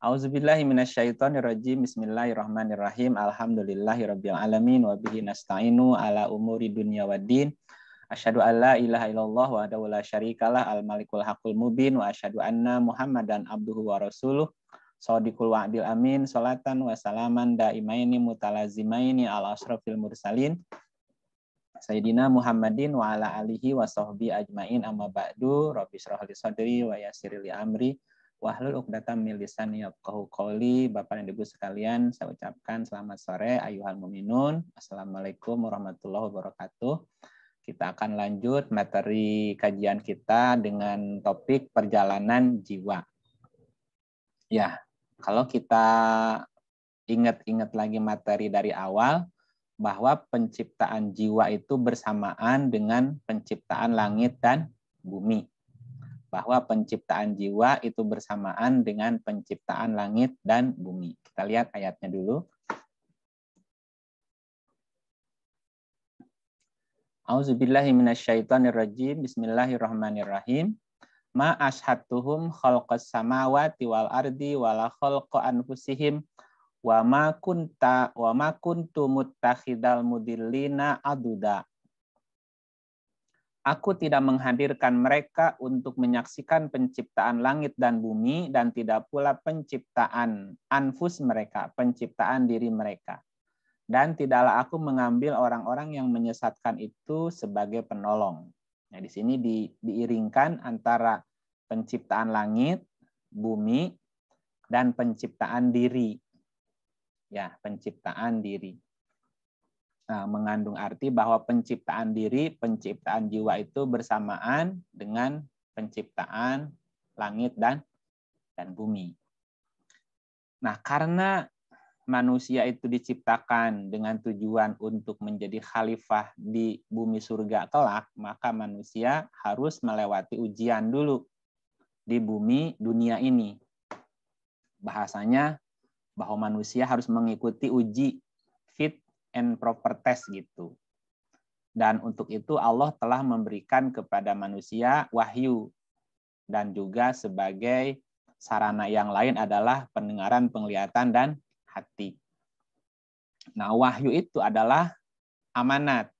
Auzubillahi minasyaitonirrajim. Bismillahirrahmanirrahim. Alhamdulillahirabbil alamin wa bihi nasta'inu ala umuri dunya waddin. Asyhadu an la ilaha illallah wahdahu la syarikalah al-malikul haqqul mubin wa asyhadu anna Muhammadan abduhu wa rasuluh. Shadiqul wa'dil amin. Salatan wa salaman daimaini mutalazimaini ala asrafil mursalin. Sayyidina Muhammadin wa ala alihi wa sahbihi ajmain, amma ba'du. Rabbi shrah li sadri wa yassir li amri wahlul 'uqdatam min lisani yafqahu qouli. Bapak dan Ibu sekalian, saya ucapkan selamat sore ayyuhal mu'minun. Assalamualaikum warahmatullahi wabarakatuh. Kita akan lanjut materi kajian kita dengan topik perjalanan jiwa. Ya, kalau kita ingat-ingat lagi materi dari awal, bahwa penciptaan jiwa itu bersamaan dengan penciptaan langit dan bumi. Bahwa penciptaan jiwa itu bersamaan dengan penciptaan langit dan bumi. Kita lihat ayatnya dulu. Auzubillahi minasyaitonirrajim. Bismillahirrahmanirrahim. Ma ashhadtuhum khalqas samawati wal ardi wala khalqa anfusihim wa ma kuntu muttakhidal mudillina aduda. Aku tidak menghadirkan mereka untuk menyaksikan penciptaan langit dan bumi dan tidak pula penciptaan anfus mereka, penciptaan diri mereka. Dan tidaklah aku mengambil orang-orang yang menyesatkan itu sebagai penolong. Nah, di sini diiringkan antara penciptaan langit, bumi, dan penciptaan diri. Ya, penciptaan diri. Nah, mengandung arti bahwa penciptaan diri, penciptaan jiwa itu bersamaan dengan penciptaan langit dan bumi. Nah, karena manusia itu diciptakan dengan tujuan untuk menjadi khalifah di bumi surga kelak, maka manusia harus melewati ujian dulu di bumi dunia ini. Bahasanya bahwa manusia harus mengikuti uji fit and proper test gitu. Dan untuk itu Allah telah memberikan kepada manusia wahyu. Dan juga sebagai sarana yang lain adalah pendengaran, penglihatan, dan hati. Nah, wahyu itu adalah amanat.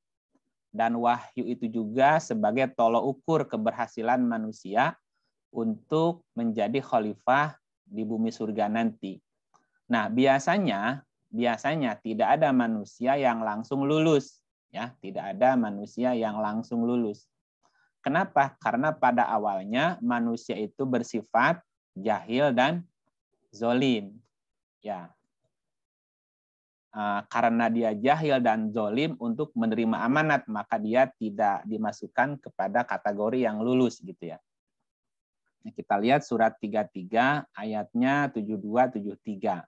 Dan wahyu itu juga sebagai tolok ukur keberhasilan manusia untuk menjadi khalifah di bumi surga nanti. Nah, biasanya tidak ada manusia yang langsung lulus, ya, tidak ada manusia yang langsung lulus. Kenapa? Karena pada awalnya manusia itu bersifat jahil dan zolim, ya. Karena dia jahil dan zolim untuk menerima amanat, maka dia tidak dimasukkan kepada kategori yang lulus, gitu ya. Nah, kita lihat surat 33 ayatnya 72-73.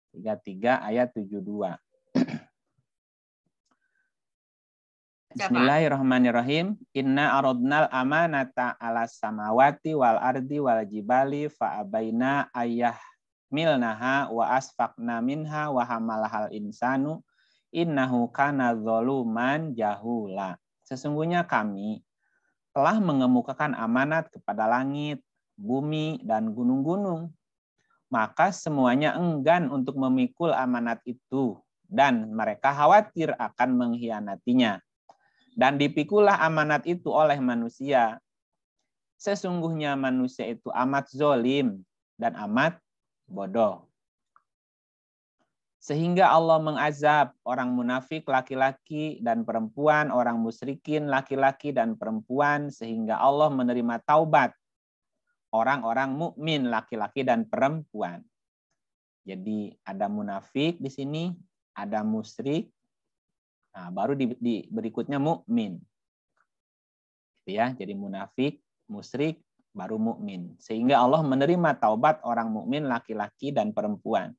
33 ayat 72. Bismillahirrahmanirrahim. Inna aradnal amanata 'alas samawati wal ardi wal jibali fa abaina ayyahmilnaha wa asfaqna minha wa hamalahal insanu innahu kana zaluman jahula. Sesungguhnya kami telah mengemukakan amanat kepada langit, bumi, dan gunung-gunung. Maka semuanya enggan untuk memikul amanat itu dan mereka khawatir akan mengkhianatinya. Dan dipikulah amanat itu oleh manusia. Sesungguhnya manusia itu amat zolim dan amat bodoh. Sehingga Allah mengazab orang munafik laki-laki dan perempuan, orang musyrikin laki-laki dan perempuan, sehingga Allah menerima taubat orang-orang mukmin laki-laki dan perempuan. Jadi ada munafik di sini, ada musyrik. Nah, baru di berikutnya mukmin. Gitu ya. Jadi munafik, musyrik, baru mukmin. Sehingga Allah menerima taubat orang mukmin laki-laki dan perempuan.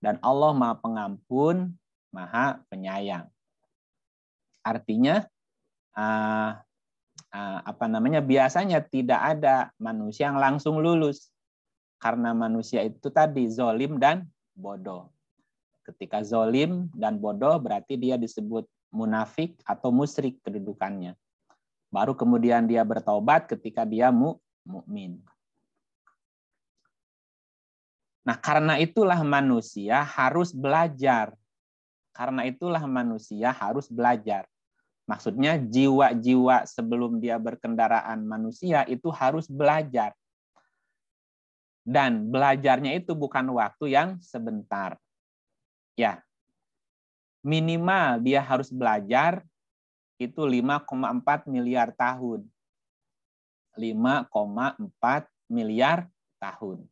Dan Allah Maha Pengampun, Maha Penyayang. Artinya biasanya tidak ada manusia yang langsung lulus karena manusia itu tadi zolim dan bodoh. Ketika zolim dan bodoh berarti dia disebut munafik atau musyrik kedudukannya. Baru kemudian dia bertaubat ketika dia mukmin. Nah, karena itulah manusia harus belajar. Karena itulah manusia harus belajar. Maksudnya jiwa-jiwa sebelum dia berkendaraan manusia itu harus belajar. Dan belajarnya itu bukan waktu yang sebentar. Ya. Minimal dia harus belajar itu 5,4 miliar tahun. 5,4 miliar tahun.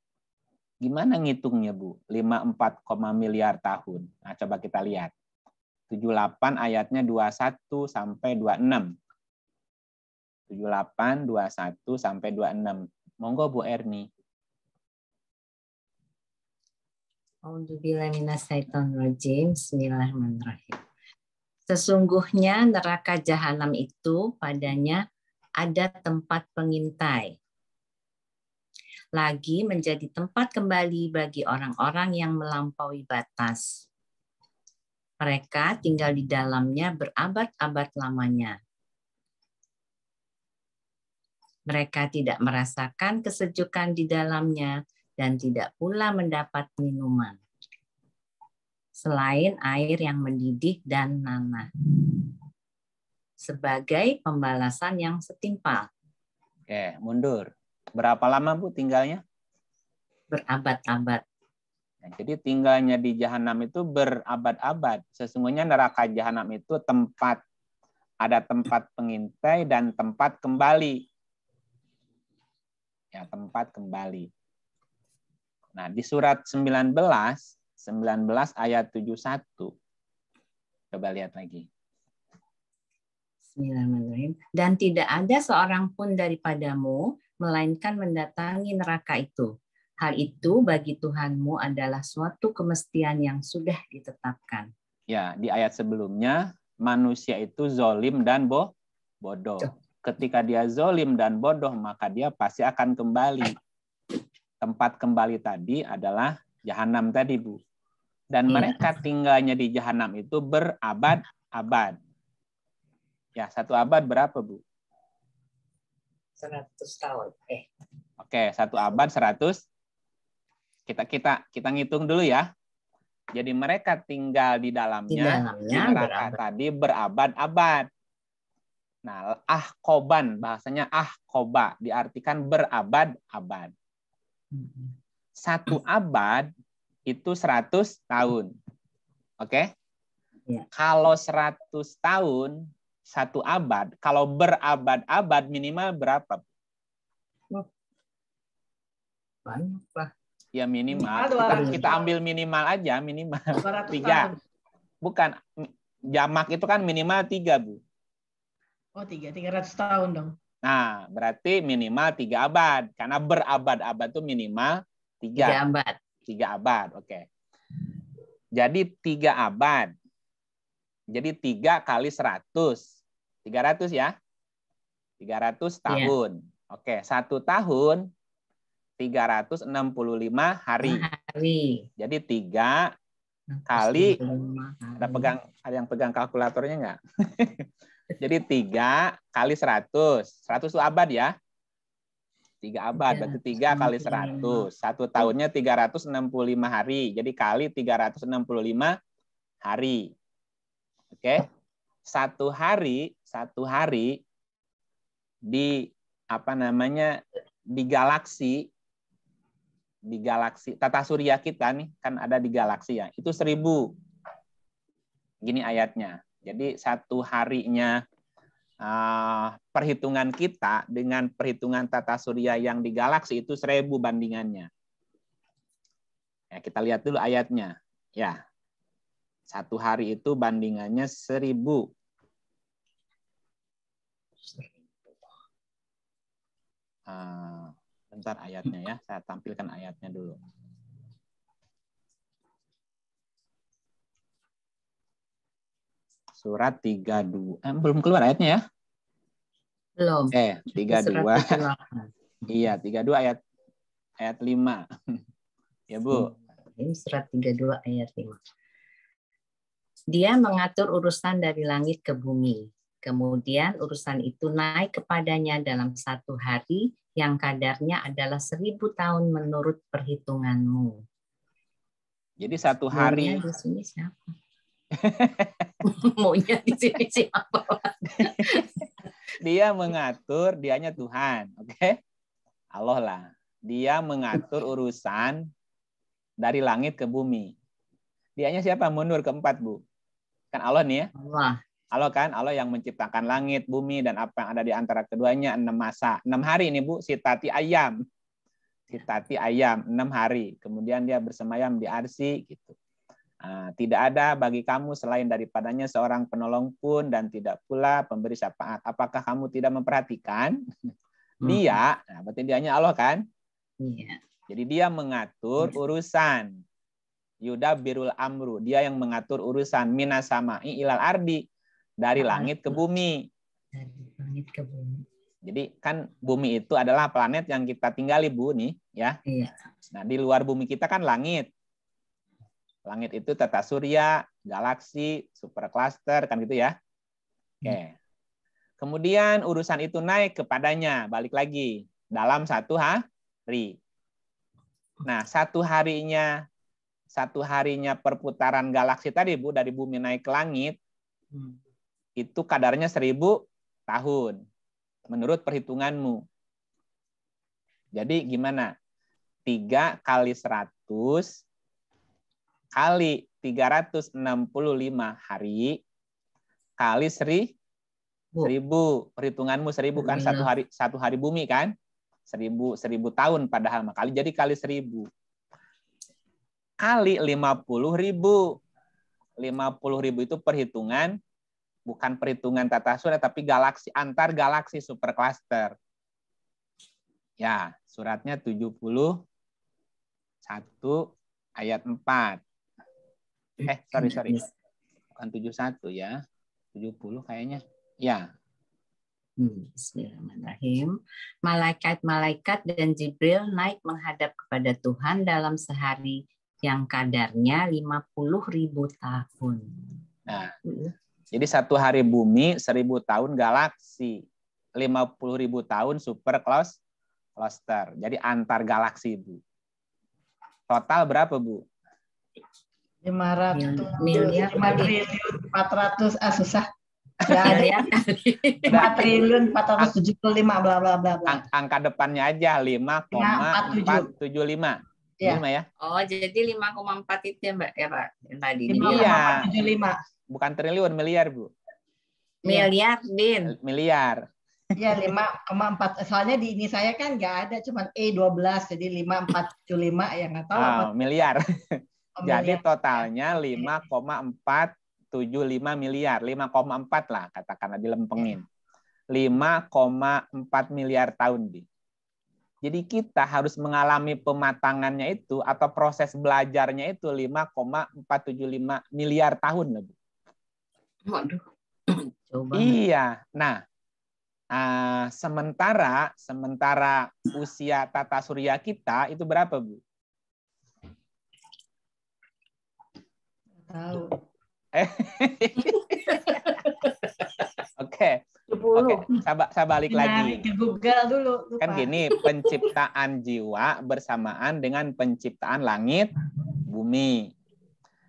Gimana ngitungnya, Bu? 54, miliar tahun. Nah, coba kita lihat. 78 ayatnya 21 sampai 26. 78, 21 sampai 26. Monggo Bu Erni. A'udzubillahiminasyaitonirrajim. Bismillahirrahmanirrahim. Sesungguhnya neraka jahanam itu padanya ada tempat pengintai. Lagi menjadi tempat kembali bagi orang-orang yang melampaui batas. Mereka tinggal di dalamnya berabad-abad lamanya. Mereka tidak merasakan kesejukan di dalamnya dan tidak pula mendapat minuman selain air yang mendidih dan nanah sebagai pembalasan yang setimpal. Oke, mundur. Berapa lama, Bu, tinggalnya? Berabad-abad. Nah, jadi tinggalnya di jahanam itu berabad-abad. Sesungguhnya neraka jahanam itu ada tempat pengintai dan tempat kembali. Ya, tempat kembali. Nah, di surat 19 ayat 71. Coba lihat lagi. Bismillahirrahmanirrahim. Dan tidak ada seorang pun daripadamu melainkan mendatangi neraka itu. Hal itu bagi Tuhanmu adalah suatu kemestian yang sudah ditetapkan. Ya, di ayat sebelumnya manusia itu zolim dan bodoh. Ketika dia zolim dan bodoh, maka dia pasti akan kembali. Tempat kembali tadi adalah jahanam tadi, Bu. Dan mereka tinggalnya di jahanam itu berabad-abad. Ya, 1 abad berapa, Bu? 100 tahun. Oke, 1 abad 100. Kita ngitung dulu ya. Jadi mereka tinggal di dalamnya di neraka tadi berabad-abad. Nah, ahkoban, bahasanya ahkoba, diartikan berabad-abad. 1 abad itu 100 tahun. Oke? Ya. Kalau 100 tahun, 1 abad, kalau berabad-abad minimal berapa? Banyak lah. Ya minimal. Minimal Kita ambil minimal aja, minimal 200 3. tahun. Bukan, jamak itu kan minimal 3, Bu. Oh 300 tahun dong. Nah, berarti minimal 3 abad. Karena berabad-abad itu minimal 3 abad. 3 abad, oke. Jadi 3 abad. Jadi 3 kali 100. 300 ya? 300 tahun. Yeah. Oke, 1 tahun 365 hari. Jadi 3 kali, ada yang pegang kalkulatornya nggak? Jadi 3 kali 100. 100 itu abad ya? 3 abad, berarti 3 kali 100. 1 tahunnya 365 hari. Jadi kali 365 hari. Oke. 1 hari di di galaksi tata surya kita nih kan ada di galaksi ya. Itu 1000. Gini ayatnya. Jadi 1 harinya perhitungan kita dengan perhitungan tata surya yang di galaksi itu 1000 bandingannya. Ya, kita lihat dulu ayatnya. Ya. 1 hari itu bandingannya 1000. Bentar ayatnya ya, saya tampilkan ayatnya dulu. Surat 32. Belum keluar ayatnya ya? Belum. 32. Iya, 32 ayat 5. Ya, Bu. Ini surat 32 ayat 5. Dia mengatur urusan dari langit ke bumi. Kemudian urusan itu naik kepadanya dalam 1 hari yang kadarnya adalah 1000 tahun menurut perhitunganmu. Jadi satu hari. Maunya di sini siapa? Maunya di sini siapa? Dia mengatur, dianya Tuhan. Oke? Allah lah. Dia mengatur urusan dari langit ke bumi. Dianya siapa? Mundur keempat, Bu. Kan Allah nih ya. Allah. Allah kan, Allah yang menciptakan langit, bumi, dan apa yang ada di antara keduanya 6 masa. 6 hari ini, Bu, sitati ayam. Sitati ayam, 6 hari. Kemudian dia bersemayam di arsy, gitu. Nah, tidak ada bagi kamu selain daripadanya seorang penolong pun dan tidak pula pemberi syafaat. Apakah kamu tidak memperhatikan? Dia, nah berarti dianya Allah kan? Iya. Jadi dia mengatur urusan. Yuda birul amru, dia yang mengatur urusan minasama'i ilal ardi, dari langit ke bumi. Dari langit ke bumi. Jadi kan bumi itu adalah planet yang kita tinggali, Bu, nih, ya. Iya. Nah, di luar bumi kita kan langit. Langit itu tata surya, galaksi, supercluster, kan gitu ya. Oke. Kemudian urusan itu naik kepadanya, balik lagi dalam satu hari. Nah, satu harinya perputaran galaksi tadi, Bu, dari bumi naik ke langit, itu kadarnya 1000 tahun menurut perhitunganmu. Jadi gimana? 3 kali 100 kali 365 hari kali 1000. Perhitunganmu 1000 kan, satu hari bumi kan? 1000 tahun padahal, kali jadi kali 1000. Kali 50.000. 50.000 itu perhitungan, bukan perhitungan tata surya, tapi galaksi, antar galaksi supercluster. Ya, suratnya 71 ayat 4. Sorry. Bukan 71 ya. 70 kayaknya. Ya. Bismillahirrahmanirrahim. Malaikat-malaikat dan Jibril naik menghadap kepada Tuhan dalam sehari yang kadarnya 50.000 tahun. Nah, jadi satu hari bumi, 1000 tahun galaksi, 50.000 tahun supercluster. Jadi antar galaksi, Bu. Total berapa, Bu? 500 miliar 5 triliun 400 susah. Ya, miliar 5 triliun 475 bla bla bla bla. Angka depannya aja 5,475. Ya. Ya. Oh, jadi 5,4 itu ya, Mbak, ya, Pak? Yang tadi. 5,475. Bukan triliun, miliar, Bu. Miliar, Din. Miliar. Ya, 5,4. Soalnya di ini saya kan nggak ada, cuma E12, jadi 5,475 ya nggak tahu. Miliar. Jadi miliar. Totalnya 5,475 miliar. 5,4 lah, katakanlah dilempengin. 5,4 miliar tahun, Di. Jadi kita harus mengalami pematangannya itu atau proses belajarnya itu 5,475 miliar tahun. Waduh. Coba. Iya. Nah, sementara usia tata surya kita itu berapa, Bu? Tahu. Oke. Saya balik lagi. Ke Google dulu. Lupa. Kan gini, penciptaan jiwa bersamaan dengan penciptaan langit, bumi.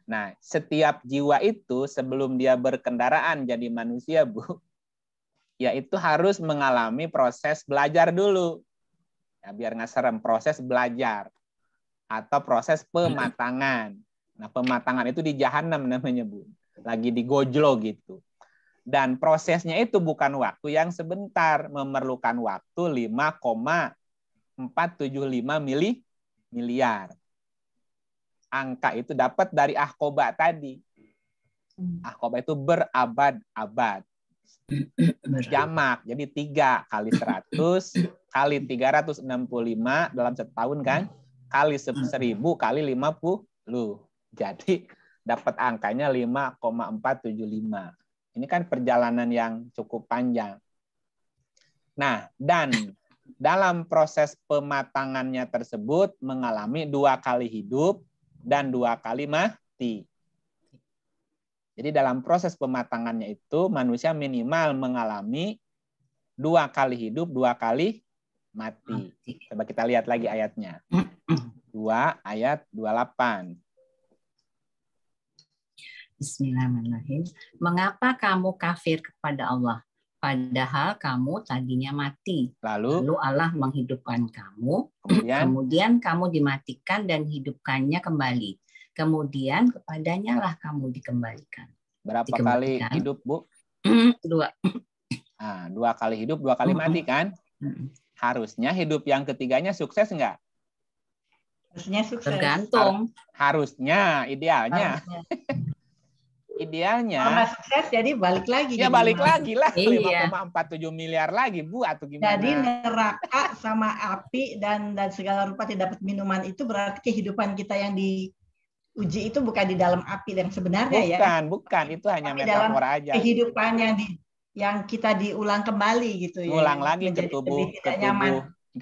Nah, setiap jiwa itu sebelum dia berkendaraan jadi manusia, Bu, ya itu harus mengalami proses belajar dulu. Ya, biar nggak serem, proses belajar atau proses pematangan. Nah, pematangan itu di jahanam namanya, Bu. Lagi digojlo gitu. Dan prosesnya itu bukan waktu yang sebentar, memerlukan waktu 5,475 miliar. Angka itu dapat dari ahkoba tadi. Ahkoba itu berabad-abad. Jamak, jadi 3 kali 100 kali 365 dalam setahun kan, kali 1000 kali 50. Jadi dapat angkanya 5,475. Ini kan perjalanan yang cukup panjang. Nah, dan dalam proses pematangannya tersebut mengalami 2 kali hidup dan 2 kali mati. Jadi dalam proses pematangannya itu manusia minimal mengalami 2 kali hidup, 2 kali mati. Coba kita lihat lagi ayatnya. 2 ayat 28. Bismillahirrahmanirrahim. Mengapa kamu kafir kepada Allah? Padahal kamu tadinya mati. Lalu Allah menghidupkan kamu. Kemudian kamu dimatikan dan hidupkannya kembali. Kemudian kepadanya lah kamu dikembalikan. Berapa kali hidup, Bu? 2. Nah, 2 kali hidup, 2 kali mati kan? Harusnya hidup yang ketiganya sukses enggak? Harusnya sukses. Tergantung. Harusnya, idealnya. Idealnya. Kalau nggak sukses jadi balik lagi. Ya balik lagi lah. Iya. 5,47 miliar lagi, Bu, atau gimana? Jadi neraka sama api dan segala rupa tidak dapat minuman itu berarti kehidupan kita yang diuji itu bukan di dalam api yang sebenarnya ya. Bukan. Itu hanya tapi metafora aja. Kehidupan yang kita diulang kembali gitu ya. Ulang lagi ke tubuh.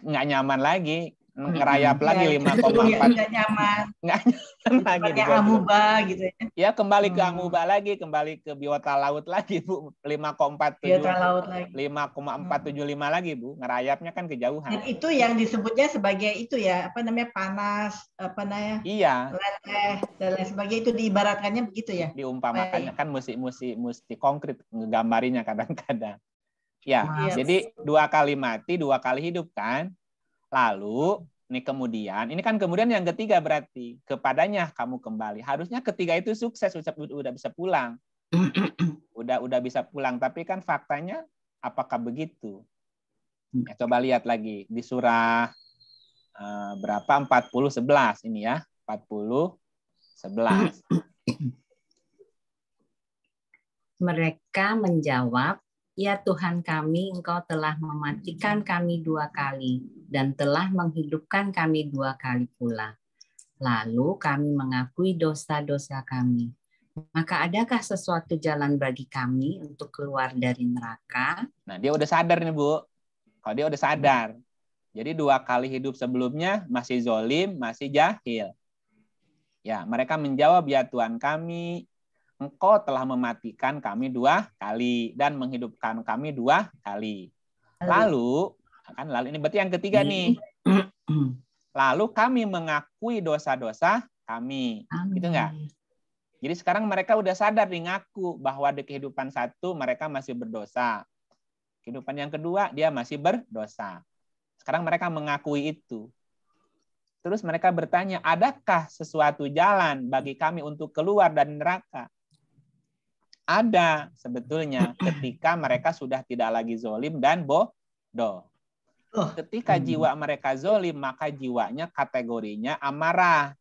Nggak nyaman lagi. Ngerayap lagi 5,4. Nggak nyaman. Nggak nyaman lagi. Amuba gitu ya. Ya kembali ke amuba lagi, kembali ke biota laut lagi, Bu. 5,47. Biota laut lagi. 5,475 lagi, Bu. Ngerayapnya kan kejauhan. Dan itu yang disebutnya sebagai itu ya, apa namanya, panas, apa namanya? Iya. Leteh dan lain sebagainya, itu diibaratkannya begitu ya. Diumpamakannya kan mesti konkret ngegambarinya kadang-kadang. Ya, jadi 2 kali mati, 2 kali hidup kan? Lalu, ini kan kemudian yang ketiga berarti kepadanya kamu kembali. Harusnya ketiga itu sukses, udah bisa pulang. Udah bisa pulang, tapi kan faktanya apakah begitu? Ya, coba lihat lagi di surah berapa? 40:11 ini ya. 40:11. Mereka menjawab, "Ya Tuhan kami, Engkau telah mematikan kami 2 kali dan telah menghidupkan kami 2 kali pula. Lalu kami mengakui dosa-dosa kami. Maka adakah sesuatu jalan bagi kami untuk keluar dari neraka?" Nah, dia udah sadar nih, Bu. Kalau dia udah sadar. Jadi 2 kali hidup sebelumnya masih zolim, masih jahil. Ya, mereka menjawab, "Ya Tuhan kami, Engkau telah mematikan kami 2 kali dan menghidupkan kami 2 kali. Lalu ini berarti yang ketiga nih. Lalu kami mengakui dosa-dosa kami." Gitu enggak? Jadi sekarang mereka udah sadar nih, ngaku bahwa di kehidupan 1 mereka masih berdosa. Kehidupan yang kedua dia masih berdosa. Sekarang mereka mengakui itu. Terus mereka bertanya, adakah sesuatu jalan bagi kami untuk keluar dari neraka? Ada sebetulnya ketika mereka sudah tidak lagi zolim dan bodoh. Ketika jiwa mereka zolim, maka jiwanya kategorinya amarah.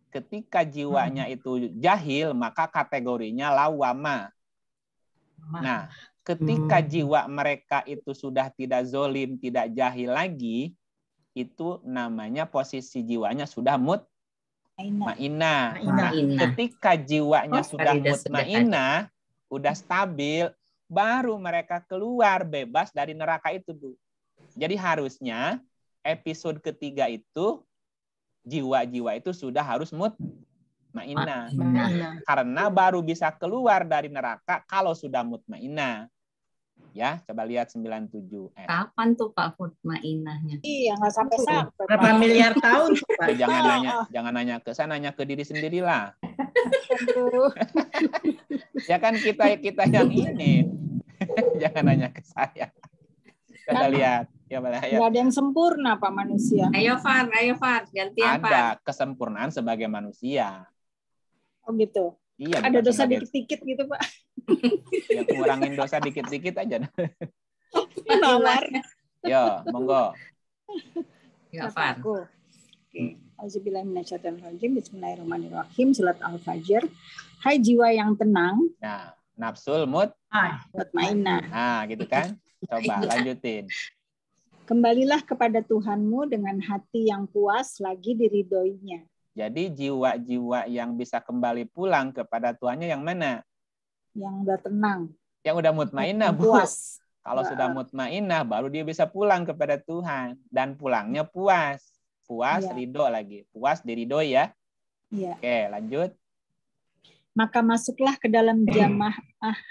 Ketika jiwanya itu jahil, maka kategorinya lawama. Nah, ketika jiwa mereka itu sudah tidak zolim, tidak jahil lagi, itu namanya posisi jiwanya sudah mutmainah. Ketika jiwanya sudah mutmainah, udah stabil, baru mereka keluar bebas dari neraka itu, Bu. Jadi harusnya episode ketiga itu jiwa-jiwa itu sudah harus mutmainah. Karena baru bisa keluar dari neraka kalau sudah mutmainah. Ya, coba lihat 97. Kapan tuh Pak mutmainahnya? Iya, nggak sampai. Berapa miliar tahun, Pak? Jangan nanya ke saya, nanya ke diri sendirilah. Ya kan kita yang ini. Jangan nanya ke saya. Kita lihat. Ya, nggak ada yang sempurna, Pak, manusia. Ayo Far, gantian Pak. Ada kesempurnaan sebagai manusia. Oh gitu. Iya, ada dosa dikit-dikit gitu, Pak. Ya, kurangin dosa dikit-dikit aja. Nawar. Yo, monggo. Ya, Far. Oke. Auzubillahiminasyaitonirrajim. Bismillahirrahmanirrahim. Surat Al-Fajr. Hai jiwa yang tenang. Nah, nafsul mutmainah. Nah, gitu kan? Coba lanjutin. Kembalilah kepada Tuhanmu dengan hati yang puas lagi diridhoinya. Jadi jiwa-jiwa yang bisa kembali pulang kepada Tuhannya yang mana? Yang udah tenang. Yang udah mutmainah, Bu. Puas. Kalau sudah mutmainah, baru dia bisa pulang kepada Tuhan. Dan pulangnya puas. Puas, ridho lagi. Puas, diridhoi ya. Iya. Oke, lanjut. Maka masuklah ke dalam jamaah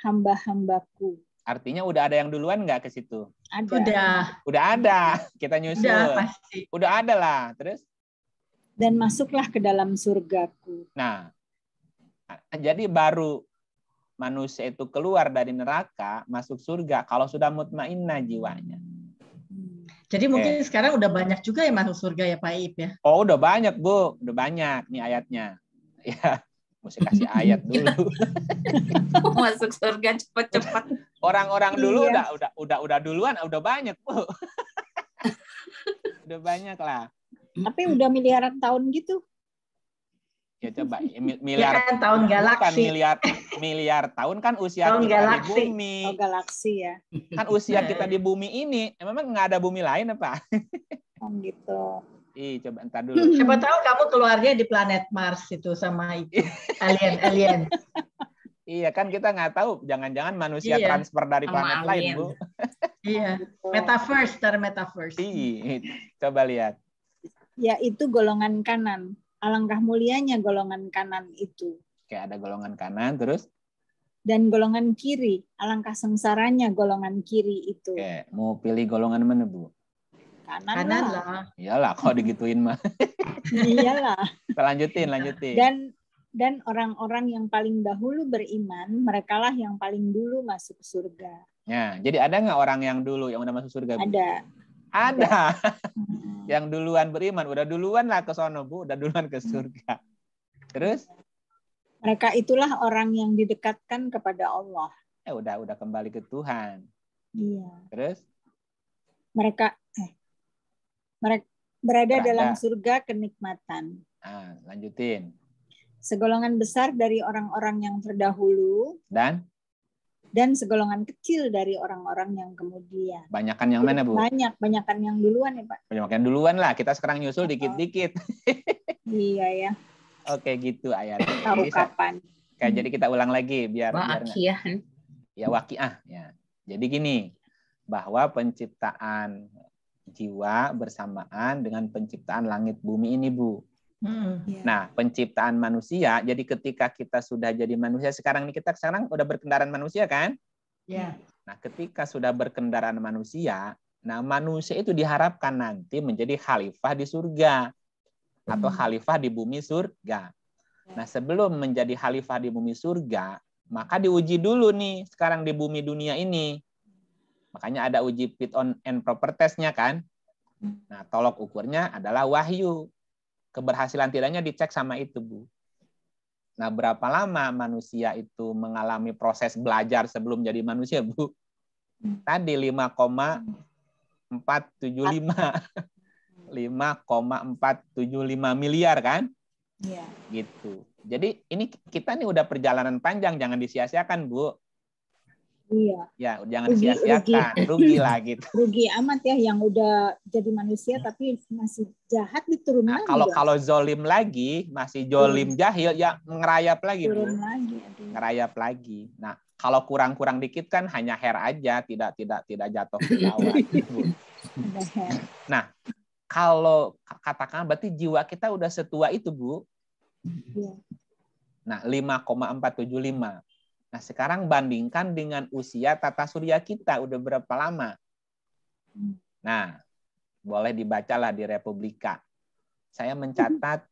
hamba-hambaku. Artinya udah ada yang duluan nggak ke situ? Ada. Udah ada. Kita nyusul. Udah ada lah. Terus? Dan masuklah ke dalam surgaku. Nah, Jadi baru manusia itu keluar dari neraka, masuk surga kalau sudah mutmainnah jiwanya. Jadi mungkin sekarang udah banyak juga yang masuk surga ya Pak Ip ya? Oh, udah banyak, Bu. Udah banyak nih ayatnya. Ya, mesti kasih ayat dulu. Masuk surga cepat-cepat. Orang-orang dulu udah duluan, udah banyak, Bu. Udah banyak lah. Tapi udah miliaran tahun gitu. Ya coba miliar Ya kan, tahun galaksi. Bukan miliar tahun kan usia Tahun kita galaksi. di bumi. Oh, galaksi ya. Kan usia kita di bumi ini memang nggak ada bumi lain apa? Oh gitu. Ih, coba entar dulu. Siapa tahu kamu keluarnya di planet Mars itu sama itu alien. Iya kan kita nggak tahu, jangan-jangan manusia Iya. transfer dari Sama planet lain, alien. Bu. Iya. Metaverse. Ih, coba lihat. Yaitu golongan kanan. Alangkah mulianya golongan kanan itu. Kayak ada golongan kanan, terus Dan golongan kiri. Alangkah sengsaranya golongan kiri itu. kayak mau pilih golongan mana, Bu? Kanan lah. lah. Iyalah, kalau digituin mah. Iyalah. Lanjutin. Dan orang-orang yang paling dahulu beriman, merekalah yang paling dulu masuk surga. Ya, jadi ada nggak orang yang dulu yang udah masuk surga, Bu? Ada. Ada. Yang duluan beriman, udah duluan lah ke sono, Bu, udah duluan ke surga. Terus? Mereka itulah orang yang didekatkan kepada Allah. Udah kembali ke Tuhan. Iya. Terus? Mereka berada dalam surga kenikmatan. Lanjutin. Segolongan besar dari orang-orang yang terdahulu dan segolongan kecil dari orang-orang yang kemudian. Banyakan yang mana, Bu? Banyakan yang duluan ya, Pak. Banyakan duluan lah. Kita sekarang nyusul dikit-dikit. Iya ya. Oke, gitu ayatnya. Tahu kapan. Jadi kita ulang lagi biar Waqiah. Ya, waqiah ya. Jadi gini, bahwa penciptaan jiwa bersamaan dengan penciptaan langit bumi ini, Bu. Nah, penciptaan manusia, jadi ketika kita sudah jadi manusia, sekarang udah berkendaraan manusia kan? Ya. Nah, ketika sudah berkendaraan manusia, nah manusia itu diharapkan nanti menjadi khalifah di surga atau khalifah di bumi surga. Nah, sebelum menjadi khalifah di bumi surga, maka diuji dulu nih sekarang di bumi dunia ini. Makanya ada uji fit and proper test-nya kan? Nah, tolok ukurnya adalah wahyu. Keberhasilan tidaknya dicek sama itu, Bu. Nah, berapa lama manusia itu mengalami proses belajar sebelum jadi manusia, Bu? Tadi 5,475. 5,475 miliar kan? Iya. Gitu. Jadi ini kita nih udah perjalanan panjang, jangan disia-siakan, Bu. Iya. Ya, jangan sia-siakan, rugi lah gitu. Rugi amat ya yang udah jadi manusia tapi masih jahat diturun lagi. Kalau zolim lagi, masih zolim jahil, ya ngerayap lagi, Bu. Turun lagi. Ngerayap lagi. Nah, kalau kurang-kurang dikit kan hanya hair aja, tidak jatuh ke bawah, Bu. Ada hair. Nah, kalau katakan berarti jiwa kita udah setua itu, Bu. Iya. Nah, 5,475. Nah, sekarang bandingkan dengan usia tata surya kita udah berapa lama? Nah, boleh dibacalah di Republika. Saya mencatat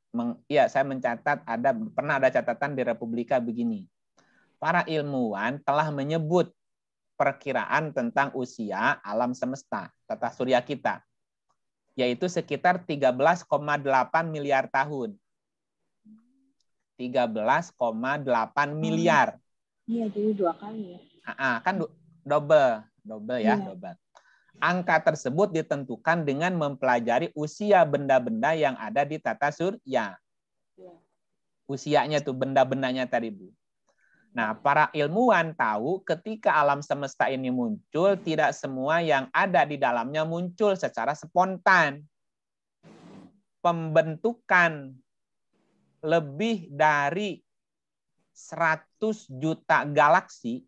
pernah ada catatan di Republika begini. Para ilmuwan telah menyebut perkiraan tentang usia alam semesta, tata surya kita, yaitu sekitar 13,8 miliar tahun. 13,8 miliar. Iya, jadi 2 kali ya. Kan double ya, double. Angka tersebut ditentukan dengan mempelajari usia benda-benda yang ada di tata surya. Usianya tuh benda-bendanya tadi, Bu. Nah, para ilmuwan tahu ketika alam semesta ini muncul, tidak semua yang ada di dalamnya muncul secara spontan. Pembentukan lebih dari 100 juta galaksi,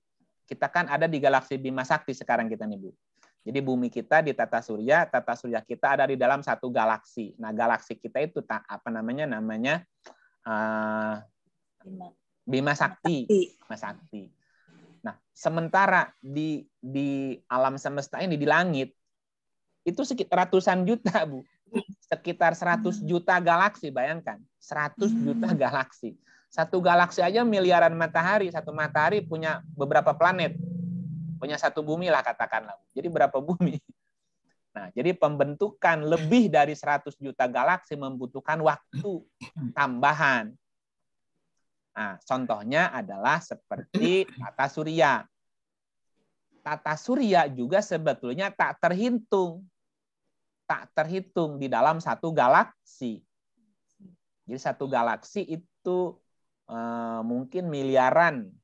kita kan ada di galaksi Bima Sakti sekarang kita nih, Bu. Jadi bumi kita di tata surya kita ada di dalam satu galaksi. Nah, galaksi kita itu namanya Bima Sakti. Nah, sementara di alam semesta ini di langit itu sekitar ratusan juta, Bu. Sekitar 100 juta galaksi, bayangkan. 100 juta galaksi. Satu galaksi aja miliaran matahari. Satu matahari punya beberapa planet. Punya satu bumi lah katakanlah. Jadi berapa bumi? Nah, jadi pembentukan lebih dari 100 juta galaksi membutuhkan waktu tambahan. Nah, contohnya adalah seperti tata surya. Tata surya juga sebetulnya tak terhitung di dalam satu galaksi. Jadi satu galaksi itu mungkin miliaran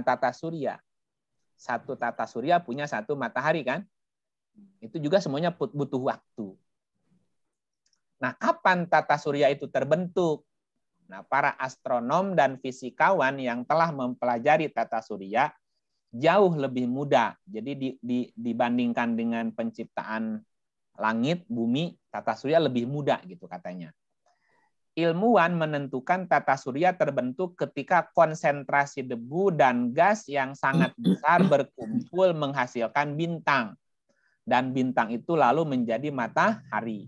tata surya. Satu tata surya punya satu matahari kan? Itu juga semuanya butuh waktu. Nah, kapan tata surya itu terbentuk? Nah, para astronom dan fisikawan yang telah mempelajari tata surya jauh lebih mudah. Jadi dibandingkan dengan penciptaan langit, bumi, tata surya lebih mudah gitu katanya. Ilmuwan menentukan tata surya terbentuk ketika konsentrasi debu dan gas yang sangat besar berkumpul menghasilkan bintang. Dan bintang itu lalu menjadi matahari.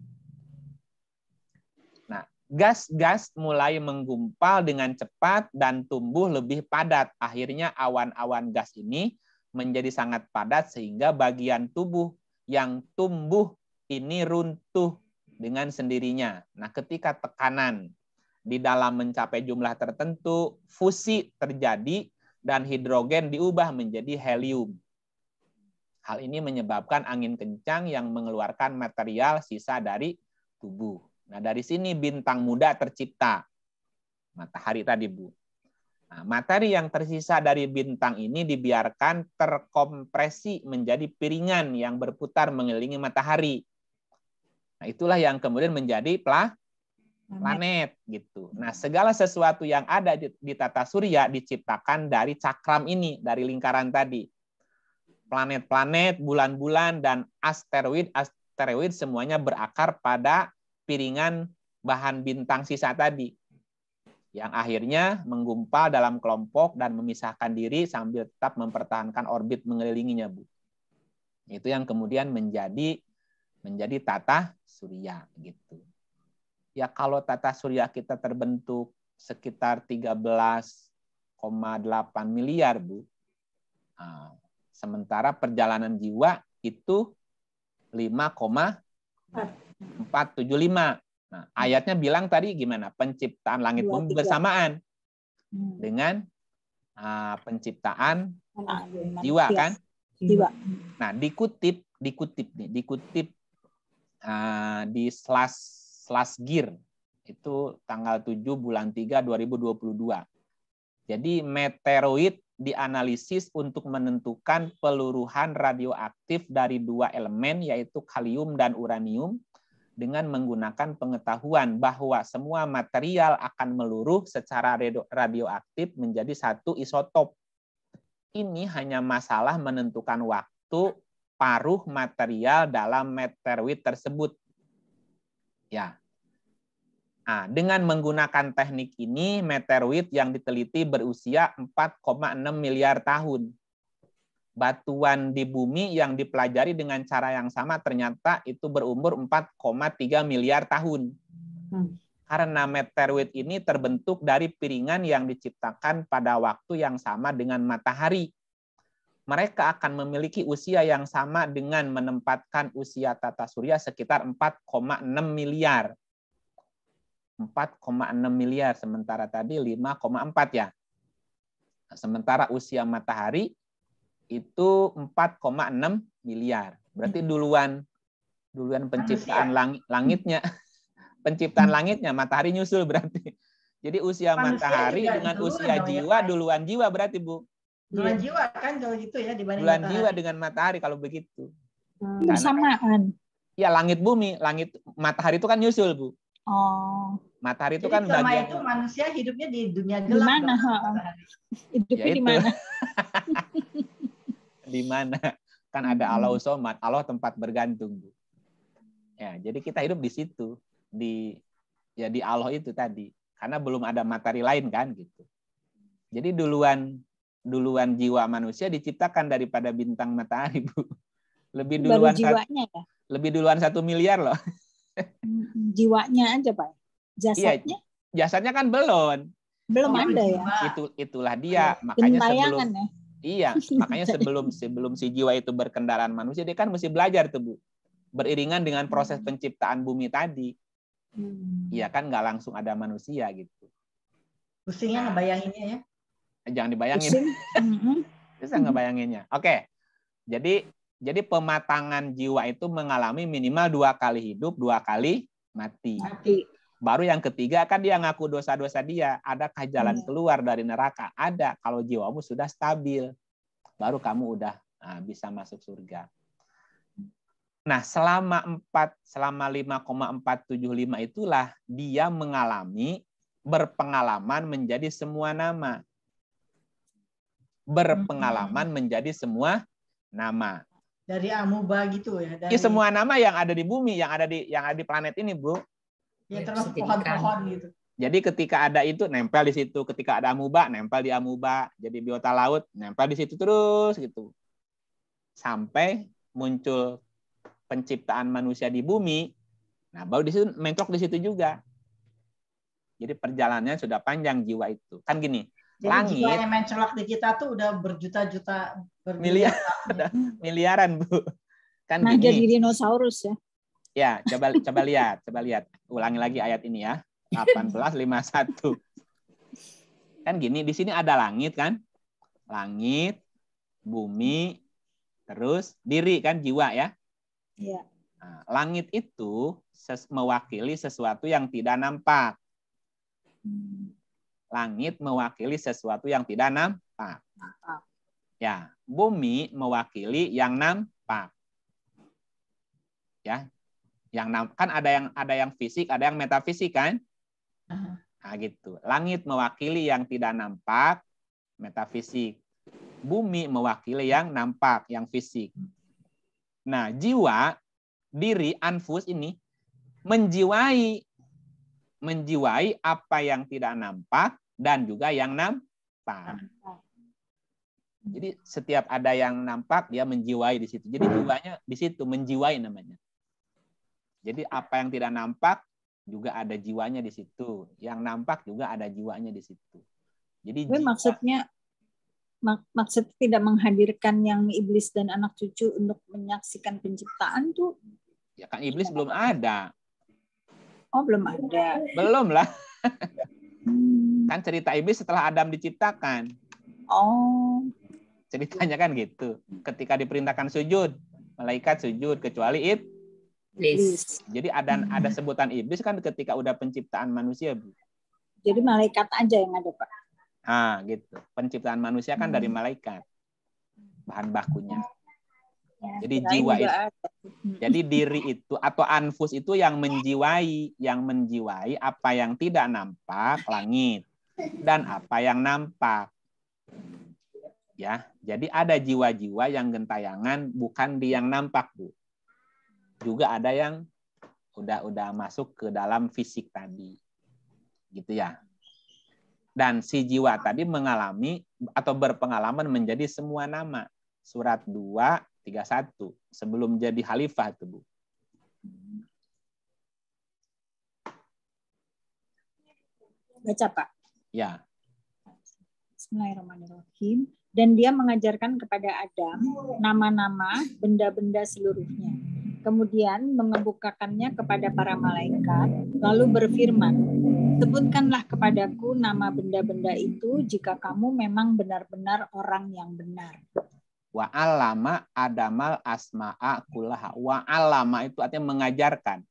Nah, gas-gas mulai menggumpal dengan cepat dan tumbuh lebih padat. Akhirnya awan-awan gas ini menjadi sangat padat sehingga bagian tubuh yang tumbuh ini runtuh dengan sendirinya. Nah, ketika tekanan di dalam mencapai jumlah tertentu, fusi terjadi dan hidrogen diubah menjadi helium. Hal ini menyebabkan angin kencang yang mengeluarkan material sisa dari tubuh. Nah, dari sini bintang muda tercipta. Matahari tadi, Bu. Nah, materi yang tersisa dari bintang ini dibiarkan terkompresi menjadi piringan yang berputar mengelilingi matahari. Nah, itulah yang kemudian menjadi planet gitu. Nah, segala sesuatu yang ada di tata surya diciptakan dari cakram ini, dari lingkaran tadi. Planet-planet, bulan-bulan, dan asteroid semuanya berakar pada piringan bahan bintang sisa tadi. Yang akhirnya menggumpal dalam kelompok dan memisahkan diri sambil tetap mempertahankan orbit mengelilinginya, Bu. Itu yang kemudian menjadi tata surya gitu. Ya kalau tata surya kita terbentuk sekitar 13,8 miliar, Bu. Nah, sementara perjalanan jiwa itu 5,475. Nah, ayatnya bilang tadi gimana? Penciptaan langit bumi bersamaan dengan penciptaan jiwa kan? Jiwa. Nah, dikutip di Slasgir itu tanggal 7 bulan 3 2022. Jadi meteoroid dianalisis untuk menentukan peluruhan radioaktif dari dua elemen yaitu kalium dan uranium dengan menggunakan pengetahuan bahwa semua material akan meluruh secara radioaktif menjadi satu isotop. Ini hanya masalah menentukan waktu paruh material dalam meteoroid tersebut. Ya. Nah, dengan menggunakan teknik ini, meteoroid yang diteliti berusia 4,6 miliar tahun. Batuan di bumi yang dipelajari dengan cara yang sama ternyata itu berumur 4,3 miliar tahun. Karena meteoroid ini terbentuk dari piringan yang diciptakan pada waktu yang sama dengan matahari. Mereka akan memiliki usia yang sama dengan menempatkan usia tata surya sekitar 4,6 miliar. 4,6 miliar, sementara tadi 5,4 ya. Sementara usia matahari itu 4,6 miliar. Berarti duluan penciptaan langitnya. Penciptaan langitnya, matahari nyusul berarti. Jadi usia matahari dengan usia jiwa, duluan jiwa berarti, Bu. Duluan jiwa kan kalau gitu ya dibanding duluan jiwa dengan matahari kalau begitu. Bersamaan. Ya, langit bumi, matahari itu kan nyusul, Bu. Oh. Matahari itu jadi kan bagian itu manusia hidupnya di dunia gelap. Di mana? Hidupnya di mana? Di mana? Kan ada Allah Somad, Allah tempat bergantung, Bu. Ya, jadi kita hidup di situ, di Allah itu tadi. Karena belum ada matahari lain kan gitu. Jadi duluan jiwa manusia diciptakan daripada bintang matahari, Bu. Lebih duluan jiwanya ya? Lebih duluan 1 miliar loh. Jiwanya aja, Pak. Jasadnya? Iya, jasadnya kan belum. Belum ada ya. Itulah dia. Makanya sebelum ya? Iya, makanya sebelum si jiwa itu berkendaraan manusia, dia kan mesti belajar tuh, Bu. Beriringan dengan proses penciptaan bumi tadi. Iya kan, nggak langsung ada manusia gitu. Pusingnya ngebayanginnya ya. Jangan dibayangin. Bisa ngebayanginnya. Oke. Jadi pematangan jiwa itu mengalami minimal 2 kali hidup, 2 kali mati. Baru yang ketiga kan dia ngaku dosa-dosa dia. Adakah jalan keluar dari neraka? Ada. Kalau jiwamu sudah stabil, baru kamu udah bisa masuk surga. Nah, selama 5,475 itulah dia mengalami berpengalaman menjadi semua nama. Berpengalaman menjadi semua nama. Dari amuba gitu ya. Dari semua nama yang ada di bumi, yang ada di planet ini, Bu. Ya, termasuk pohon-pohon gitu. Jadi ketika ada itu nempel di situ, ketika ada amuba nempel di amuba, jadi biota laut nempel di situ terus gitu. Sampai muncul penciptaan manusia di bumi. Nah, baru di situ mentok di situ juga. Jadi perjalanannya sudah panjang jiwa itu. Kan gini, jadi langit jiwa yang mencolok di kita tuh udah berjuta-juta, miliaran, Bu. Kan nah, gini. jadi dinosaurus ya. Ya, coba lihat. Ulangi lagi ayat ini ya. 18:51. Kan gini, di sini ada langit kan? Langit, bumi, terus diri kan, jiwa ya. Iya. Nah, langit itu mewakili sesuatu yang tidak nampak. Langit mewakili sesuatu yang tidak nampak. Ya, bumi mewakili yang nampak. Ya. Kan ada yang fisik, ada yang metafisik kan? Nah, gitu. Langit mewakili yang tidak nampak, metafisik. Bumi mewakili yang nampak, yang fisik. Nah, jiwa, diri, anfus ini menjiwai apa yang tidak nampak dan juga yang nampak. Jadi setiap ada yang nampak, dia menjiwai di situ. Jadi jiwanya di situ, menjiwai namanya. Jadi apa yang tidak nampak juga ada jiwanya di situ. Yang nampak juga ada jiwanya di situ. Jadi maksud tidak menghadirkan yang iblis dan anak cucu untuk menyaksikan penciptaan tuh? Ya kan iblis belum ada. Oh, belum ada. Belum lah. Kan cerita iblis setelah Adam diciptakan. Oh. Ceritanya kan gitu. Ketika diperintahkan sujud, malaikat sujud kecuali iblis. Jadi ada sebutan iblis kan ketika udah penciptaan manusia, Bu. Jadi malaikat aja yang ada, Pak. Ah, gitu. Penciptaan manusia kan dari malaikat. Bahan bakunya. Ya, jadi jiwa itu. Jadi diri itu atau anfus itu yang menjiwai apa yang tidak nampak, langit, dan apa yang nampak. Ya, jadi ada jiwa-jiwa yang gentayangan bukan di yang nampak, Bu. Juga ada yang udah masuk ke dalam fisik tadi. Gitu ya. Dan si jiwa tadi mengalami atau berpengalaman menjadi semua nama. Surat 2:31 sebelum jadi khalifah itu, Bu. Baca, Pak. Ya. Bismillahirrahmanirrahim. Dan dia mengajarkan kepada Adam nama-nama benda-benda seluruhnya. Kemudian mengemukakannya kepada para malaikat, lalu berfirman, sebutkanlah kepadaku nama benda-benda itu jika kamu memang benar-benar orang yang benar. Wa 'allama Adamal asma'a kullaha. Wa 'allama itu artinya mengajarkan.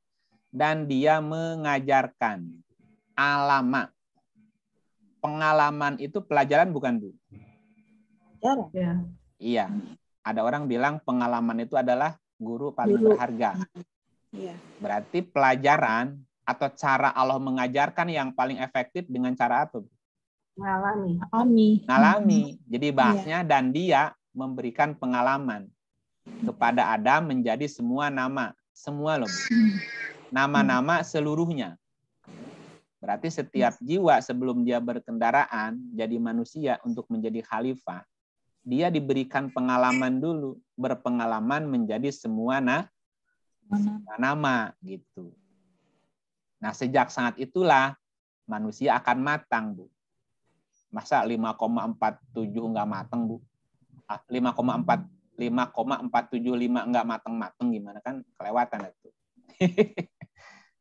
Dan dia mengajarkan. Alama. Pengalaman itu pelajaran bukan, Bu? Pelajaran. Ya. Iya. Ada orang bilang pengalaman itu adalah guru paling berharga. Iya. Berarti pelajaran atau cara Allah mengajarkan yang paling efektif dengan cara apa? Ngalami. Jadi bahasnya dan dia memberikan pengalaman kepada Adam menjadi semua nama. Semua loh. Nama-nama seluruhnya. Berarti setiap jiwa sebelum dia berkendaraan jadi manusia untuk menjadi khalifah, dia diberikan pengalaman dulu, berpengalaman menjadi semua nama gitu. Nah, sejak saat itulah manusia akan matang, Bu. Masa 5,47 nggak mateng, Bu? 5,475 nggak mateng-mateng gimana, kan kelewatan itu.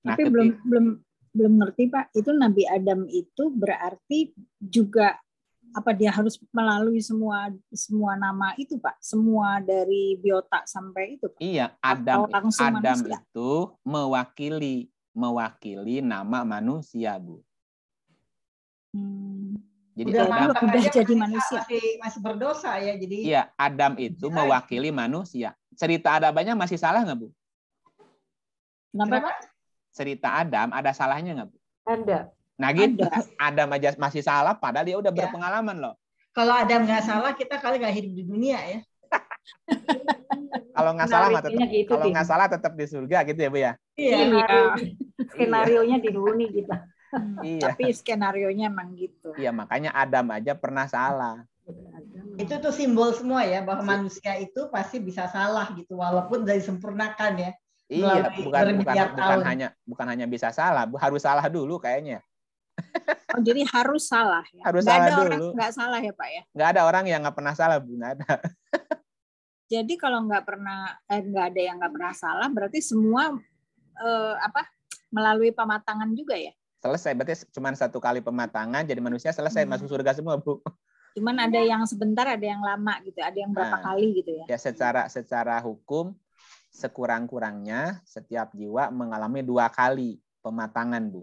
Nah, tapi belum ngerti Pak, itu Nabi Adam itu berarti juga apa dia harus melalui semua nama itu Pak, semua dari biota sampai itu Pak? Iya, Adam itu mewakili nama manusia, Bu. Jadi udah jadi manusia, masih berdosa ya, jadi iya, Adam itu mewakili manusia. Cerita Adam-nya masih salah nggak, Bu? Kenapa Pak? Cerita Adam ada salahnya nggak, Bu? Ada. Nah gitu, Adam aja masih salah, padahal dia udah berpengalaman loh. Kalau Adam nggak salah, kita kali nggak hidup di dunia ya. Kalau nggak salah tetap, gitu, kalau nggak salah tetap di surga gitu ya, Bu ya. Iya. Skenario-nya di dunia kita. Iya. Tapi skenario-nya emang gitu. Iya, makanya Adam aja pernah salah. Itu tuh simbol semua ya, bahwa manusia itu pasti bisa salah gitu, walaupun dari sempurnakan ya. Iya, bukan hanya bisa salah, Bu, harus salah dulu kayaknya. Oh, jadi harus salah ya? Harus nggak salah ada dulu. Orang nggak salah ya Pak ya? Nggak ada orang yang nggak pernah salah, Bu, nggak ada. Jadi kalau nggak ada yang nggak pernah salah, berarti semua melalui pematangan juga ya? Selesai, berarti cuma satu kali pematangan jadi manusia, selesai, masuk surga semua, Bu. Cuman ada yang sebentar, ada yang lama gitu, ada yang berapa kali gitu ya? Ya, secara hukum sekurang-kurangnya setiap jiwa mengalami 2 kali pematangan, Bu.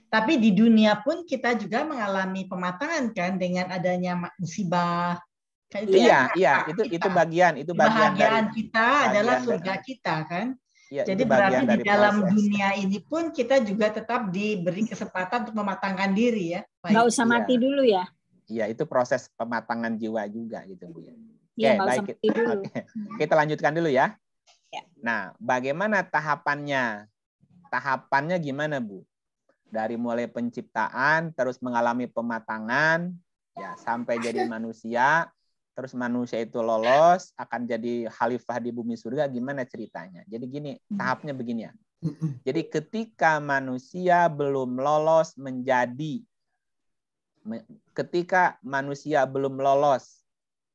Tapi di dunia pun kita juga mengalami pematangan kan, dengan adanya musibah. Iya, itu bagian bahagian kita adalah surga kita kan. Ya, jadi berarti di dalam dunia ini pun kita juga tetap diberi kesempatan untuk mematangkan diri ya. Nggak usah mati dulu ya. Iya, itu proses pematangan jiwa juga gitu, Bu. Iya, nggak usah mati dulu. Kita lanjutkan dulu ya. Ya. Nah, bagaimana tahapannya? Tahapannya gimana, Bu? Dari mulai penciptaan, terus mengalami pematangan, ya sampai jadi manusia, terus manusia itu lolos, akan jadi khalifah di bumi surga, gimana ceritanya? Jadi gini, tahapnya begini ya. Jadi ketika manusia belum lolos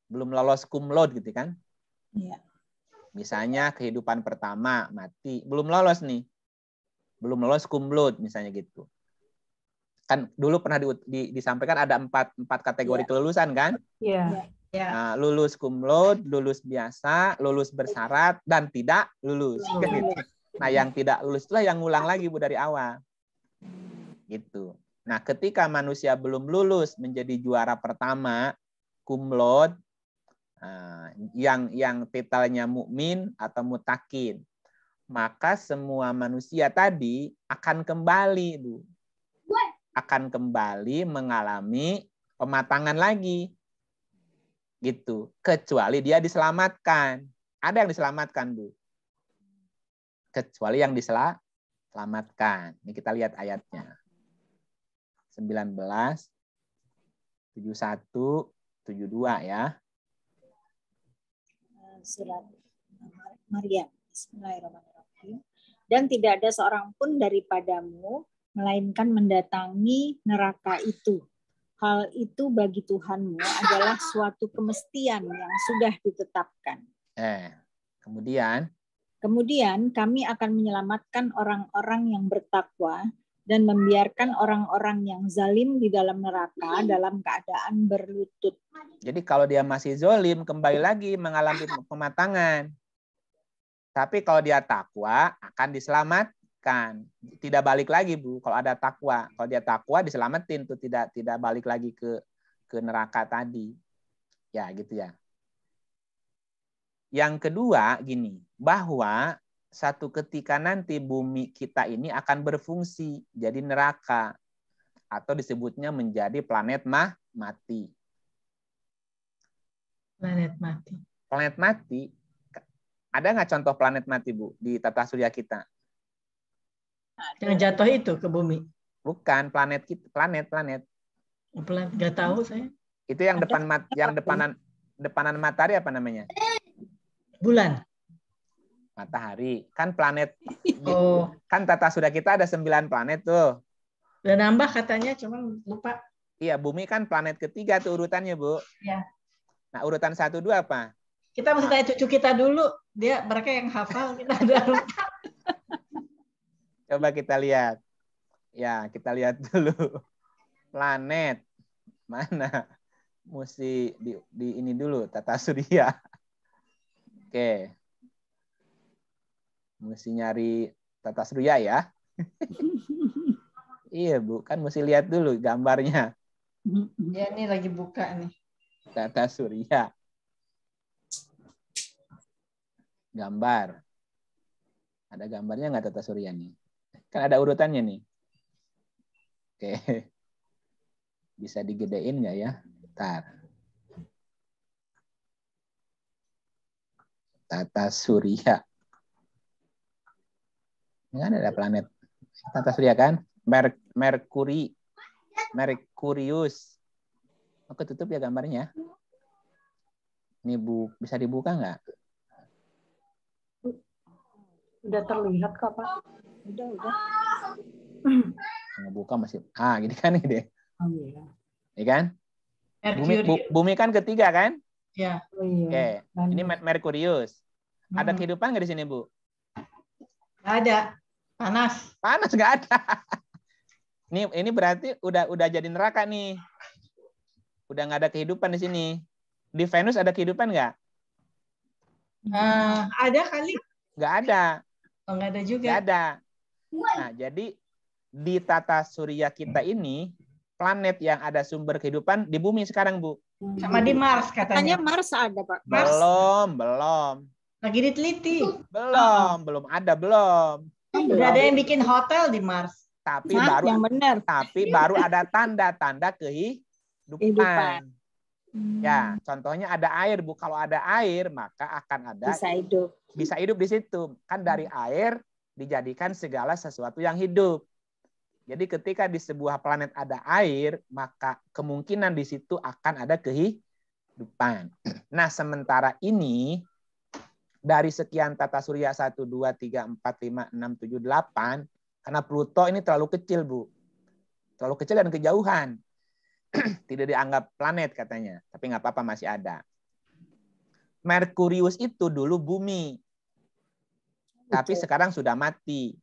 belum lolos cum laude gitu kan? Iya. Misalnya kehidupan pertama mati, belum lolos nih. Belum lolos cum laude misalnya gitu. Kan dulu pernah disampaikan ada empat kategori kelulusan kan? Iya. Nah, lulus cum laude, lulus biasa, lulus bersyarat, dan tidak lulus. Nah, yang tidak lulus itulah yang ngulang lagi, Bu, dari awal. Gitu. Nah, ketika manusia belum lulus menjadi juara pertama cum laude, yang titelnya mukmin atau mutakin, maka semua manusia tadi akan kembali, Bu. Akan kembali mengalami pematangan lagi. Gitu. Kecuali dia diselamatkan. Ada yang diselamatkan, Bu. Kecuali yang diselamatkan. Ini kita lihat ayatnya. 19, 71, 72 ya. Surat Maryam. Bismillahirrahmanirrahim. Dan tidak ada seorang pun daripadamu melainkan mendatangi neraka itu. Hal itu bagi Tuhanmu adalah suatu kemestian yang sudah ditetapkan. Kemudian kami akan menyelamatkan orang-orang yang bertakwa dan membiarkan orang-orang yang zalim di dalam neraka dalam keadaan berlutut. Jadi kalau dia masih zalim, kembali lagi mengalami pematangan. Tapi kalau dia takwa, akan diselamatkan. Tidak balik lagi, Bu, kalau ada takwa. Kalau dia takwa, diselamatin tuh, tidak balik lagi ke neraka tadi. Ya, gitu ya. Yang kedua, gini, bahwa satu ketika nanti bumi kita ini akan berfungsi jadi neraka. Atau disebutnya menjadi planet mati. Planet mati. Planet mati. Ada nggak contoh planet mati, Bu, di tata surya kita? Yang jatuh itu ke bumi? Bukan, planet. Planet, nggak tahu saya. Itu yang depanan matahari apa namanya? Bulan. Matahari. Kan planet. Oh. Kan tata surya kita ada 9 planet tuh. Udah nambah katanya, cuma lupa. Iya, bumi kan planet ketiga tuh urutannya, Bu. Ya. Nah, urutan 1, 2 apa? Kita mesti tanya cucu kita dulu. Mereka yang hafal, kita ada. Coba kita lihat. Ya, kita lihat dulu. Planet mana? Mesti di ini dulu, tata surya. Oke. Mesti nyari tata surya ya. Iya, Bu. Kan mesti lihat dulu gambarnya. Ya, ini lagi buka nih. Tata surya. Gambar. Ada gambarnya nggak tata surya nih? Kan ada urutannya nih. Oke. Bisa digedein nggak ya? Bentar. Tata surya. Ini kan ada planet tata surya kan? Merkurius. Oke, tutup ya gambarnya. Ini bisa dibuka nggak? Udah terlihat kok, Pak. Udah. Ngebuka masih. Gini kan ini. Oh iya. Iya kan? Bumi kan ketiga kan? Ya. Oh, iya. Oke. Ini Merkurius. Ada kehidupan nggak di sini, Bu? Nggak ada. Panas. Panas nggak ada. Ini berarti udah jadi neraka nih. Udah nggak ada kehidupan di sini. Di Venus ada kehidupan nggak? Ada kali. Nggak ada. Oh, nggak ada juga. Nggak ada. Nah, jadi di tata surya kita ini, planet yang ada sumber kehidupan di bumi sekarang, Bu. Sama di Mars katanya. Katanya Mars ada, Pak. Belum. Lagi diteliti. Belum ada. Udah ada yang bikin hotel di Mars. Tapi baru ada tanda-tanda kehidupan. Ya, contohnya ada air, Bu. Kalau ada air, maka akan ada bisa hidup di situ. Kan dari air dijadikan segala sesuatu yang hidup. Jadi ketika di sebuah planet ada air, maka kemungkinan di situ akan ada kehidupan. Nah, sementara ini dari sekian tata surya 1, 2, 3, 4, 5, 6, 7, 8, karena Pluto ini terlalu kecil, Bu. Terlalu kecil dan kejauhan. Tidak dianggap planet katanya, tapi nggak apa-apa masih ada. Merkurius itu dulu bumi, tapi sekarang sudah mati.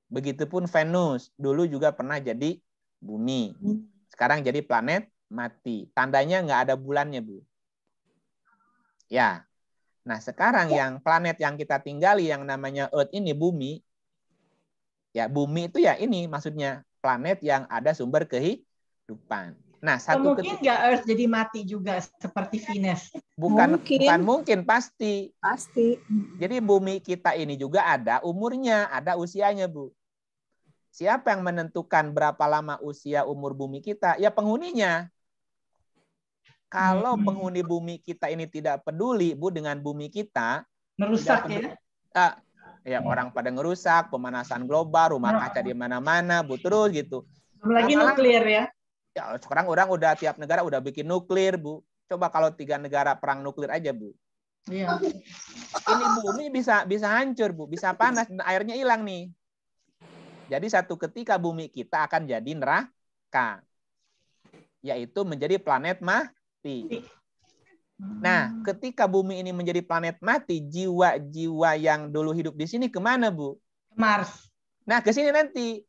Begitupun Venus, dulu juga pernah jadi bumi. Sekarang jadi planet mati. Tandanya nggak ada bulannya, Bu. Ya. Nah, sekarang yang planet yang kita tinggali yang namanya Earth ini bumi. Ya, bumi itu ya ini maksudnya planet yang ada sumber kehidupan. Nah, mungkin nggak Earth jadi mati juga seperti Venus. Bukan mungkin, pasti. Jadi bumi kita ini juga ada umurnya, ada usianya, Bu. Siapa yang menentukan berapa lama usia umur bumi kita? Ya penghuninya. Kalau penghuni bumi kita ini tidak peduli, Bu, dengan bumi kita, merusak ya. Ya orang pada ngerusak, pemanasan global, rumah kaca di mana-mana, Bu, terus gitu. Belum lagi nuklir ya. Ya, sekarang orang udah tiap negara udah bikin nuklir, Bu. Coba kalau 3 negara perang nuklir aja, Bu. Iya. Ini bumi bisa hancur, Bu, bisa panas dan airnya hilang nih. Jadi satu ketika bumi kita akan jadi neraka, yaitu menjadi planet mati. Nah, ketika bumi ini menjadi planet mati, jiwa-jiwa yang dulu hidup di sini kemana, Bu? Mars. Nah, ke sini nanti.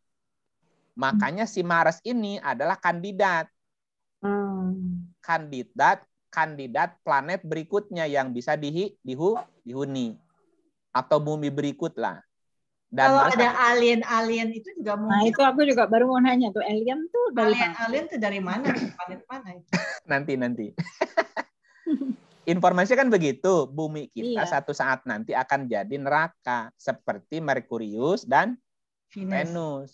Makanya si Mars ini adalah kandidat. Kandidat planet berikutnya yang bisa dihuni. Atau bumi berikut lah. Dan kalau ada alien itu juga mungkin. Nah, itu aku juga baru mau nanya tuh, alien tuh dari mana? Alien tuh dari mana? Planet mana itu? Nanti. Informasinya kan begitu, bumi kita satu saat nanti akan jadi neraka seperti Merkurius dan Venus.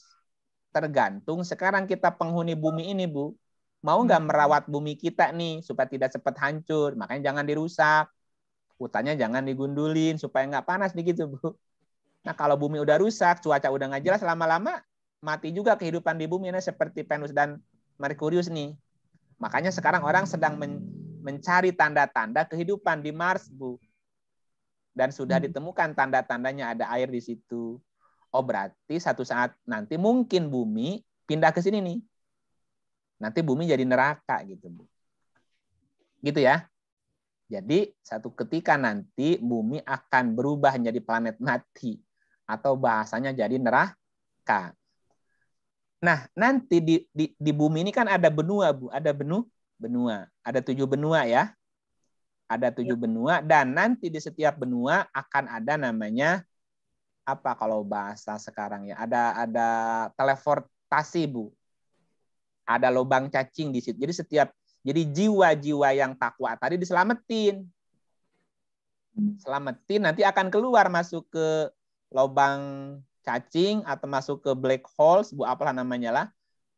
Tergantung sekarang kita penghuni bumi ini, Bu. Mau nggak merawat bumi kita nih supaya tidak cepat hancur? Makanya jangan dirusak. Hutannya jangan digundulin supaya nggak panas begitu, Bu. Nah, kalau bumi udah rusak, cuaca udah nggak jelas, lama-lama mati juga kehidupan di bumi. Nah, seperti Venus dan Merkurius nih. Makanya sekarang orang sedang mencari tanda-tanda kehidupan di Mars, Bu. Dan sudah ditemukan tanda-tandanya ada air di situ. Oh, berarti satu saat nanti mungkin bumi pindah ke sini nih. Nanti bumi jadi neraka gitu, Bu. Gitu ya. Jadi satu ketika nanti bumi akan berubah menjadi planet mati atau bahasanya jadi neraka. Nah, nanti di bumi ini kan ada benua, Bu. Ada benua. Ada 7 benua ya. Ada 7 benua dan nanti di setiap benua akan ada namanya apa kalau bahasa sekarang ya? Ada teleportasi, Bu. Ada lubang cacing di situ. Jadi jiwa-jiwa yang takwa tadi diselamatin. Selamatin nanti akan keluar masuk ke lubang cacing atau masuk ke black holes, Bu, apalah namanya lah.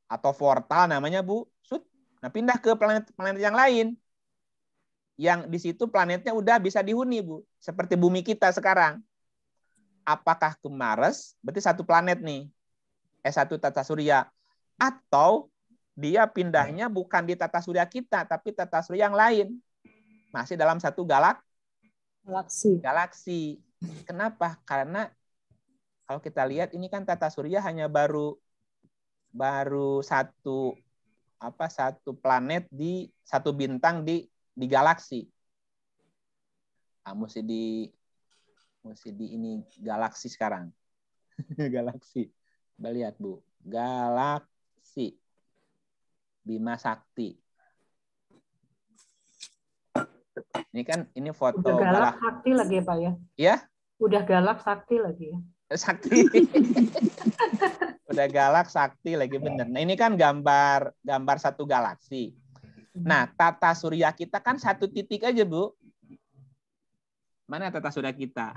Atau portal namanya, Bu. Nah, pindah ke planet-planet yang lain. Yang di situ planetnya udah bisa dihuni, Bu. Seperti bumi kita sekarang. Apakah ke Mars? Berarti satu planet nih. satu tata surya. Atau dia pindahnya bukan di tata surya kita, tapi tata surya yang lain. Masih dalam satu galaksi. Kenapa? Karena kalau kita lihat ini kan tata surya hanya baru satu planet di satu bintang di galaksi. Nah, mesti di ini galaksi sekarang. Galaksi. Coba lihat, Bu. Galaksi. Bima Sakti. Ini foto udah galak sakti lagi ya, Pak ya? Ya? Udah galak sakti lagi ya. Sakti. Udah galak sakti lagi, bener. Nah, ini kan gambar satu galaksi. Nah, tata surya kita kan satu titik aja, Bu. Mana tata surya kita?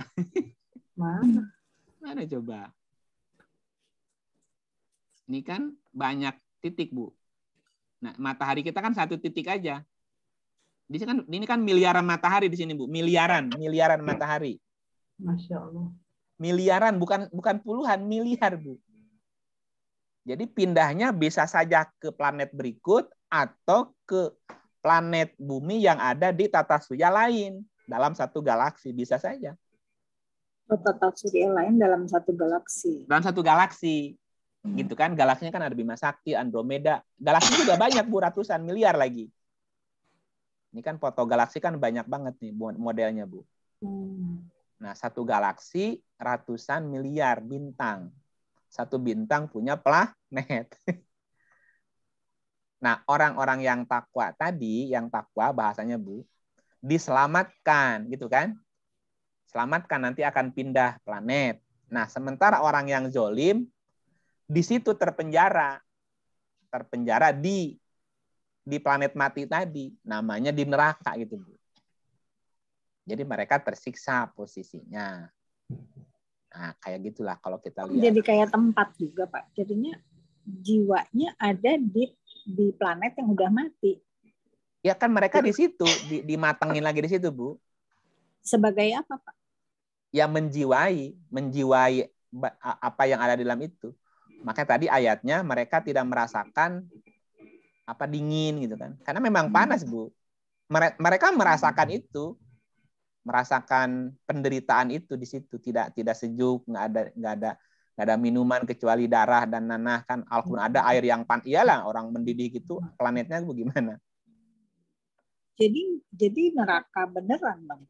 Mana coba? Ini kan banyak titik, Bu. Nah, matahari kita kan satu titik aja. Ini kan miliaran matahari di sini, Bu. Miliaran matahari. Masya Allah. Miliaran, bukan puluhan, miliar, Bu. Jadi pindahnya bisa saja ke planet berikut atau ke planet bumi yang ada di tata surya lain dalam satu galaksi, bisa saja. Tata surya lain dalam satu galaksi. Dalam satu galaksi. Gitu kan, galaksinya kan ada Bima Sakti, Andromeda. Galaksi juga banyak, Bu, ratusan miliar lagi. Ini kan foto galaksi kan banyak banget nih modelnya, Bu. Nah, satu galaksi ratusan miliar bintang. Satu bintang punya planet. Nah, orang-orang yang takwa tadi, yang takwa bahasanya, Bu, diselamatkan, gitu kan? Selamatkan, nanti akan pindah planet. Nah, sementara orang yang zolim di situ terpenjara di planet mati tadi, namanya di neraka gitu, Bu. Jadi mereka tersiksa posisinya. Nah, kayak gitulah kalau kita lihat. Jadi kayak tempat juga, Pak. Jadinya jiwanya ada di planet yang udah mati. Ya kan mereka di situ, dimatengin lagi di situ, Bu. Sebagai apa, Pak? Ya menjiwai apa yang ada di dalam itu. Makanya tadi ayatnya mereka tidak merasakan apa dingin gitu kan. Karena memang panas, Bu. Mereka merasakan itu. Merasakan penderitaan itu di situ, tidak sejuk, nggak ada minuman kecuali darah dan nanah kan. Al-Quran ada air yang iyalah orang mendidih gitu, planetnya bagaimana? Jadi neraka beneran, Bang.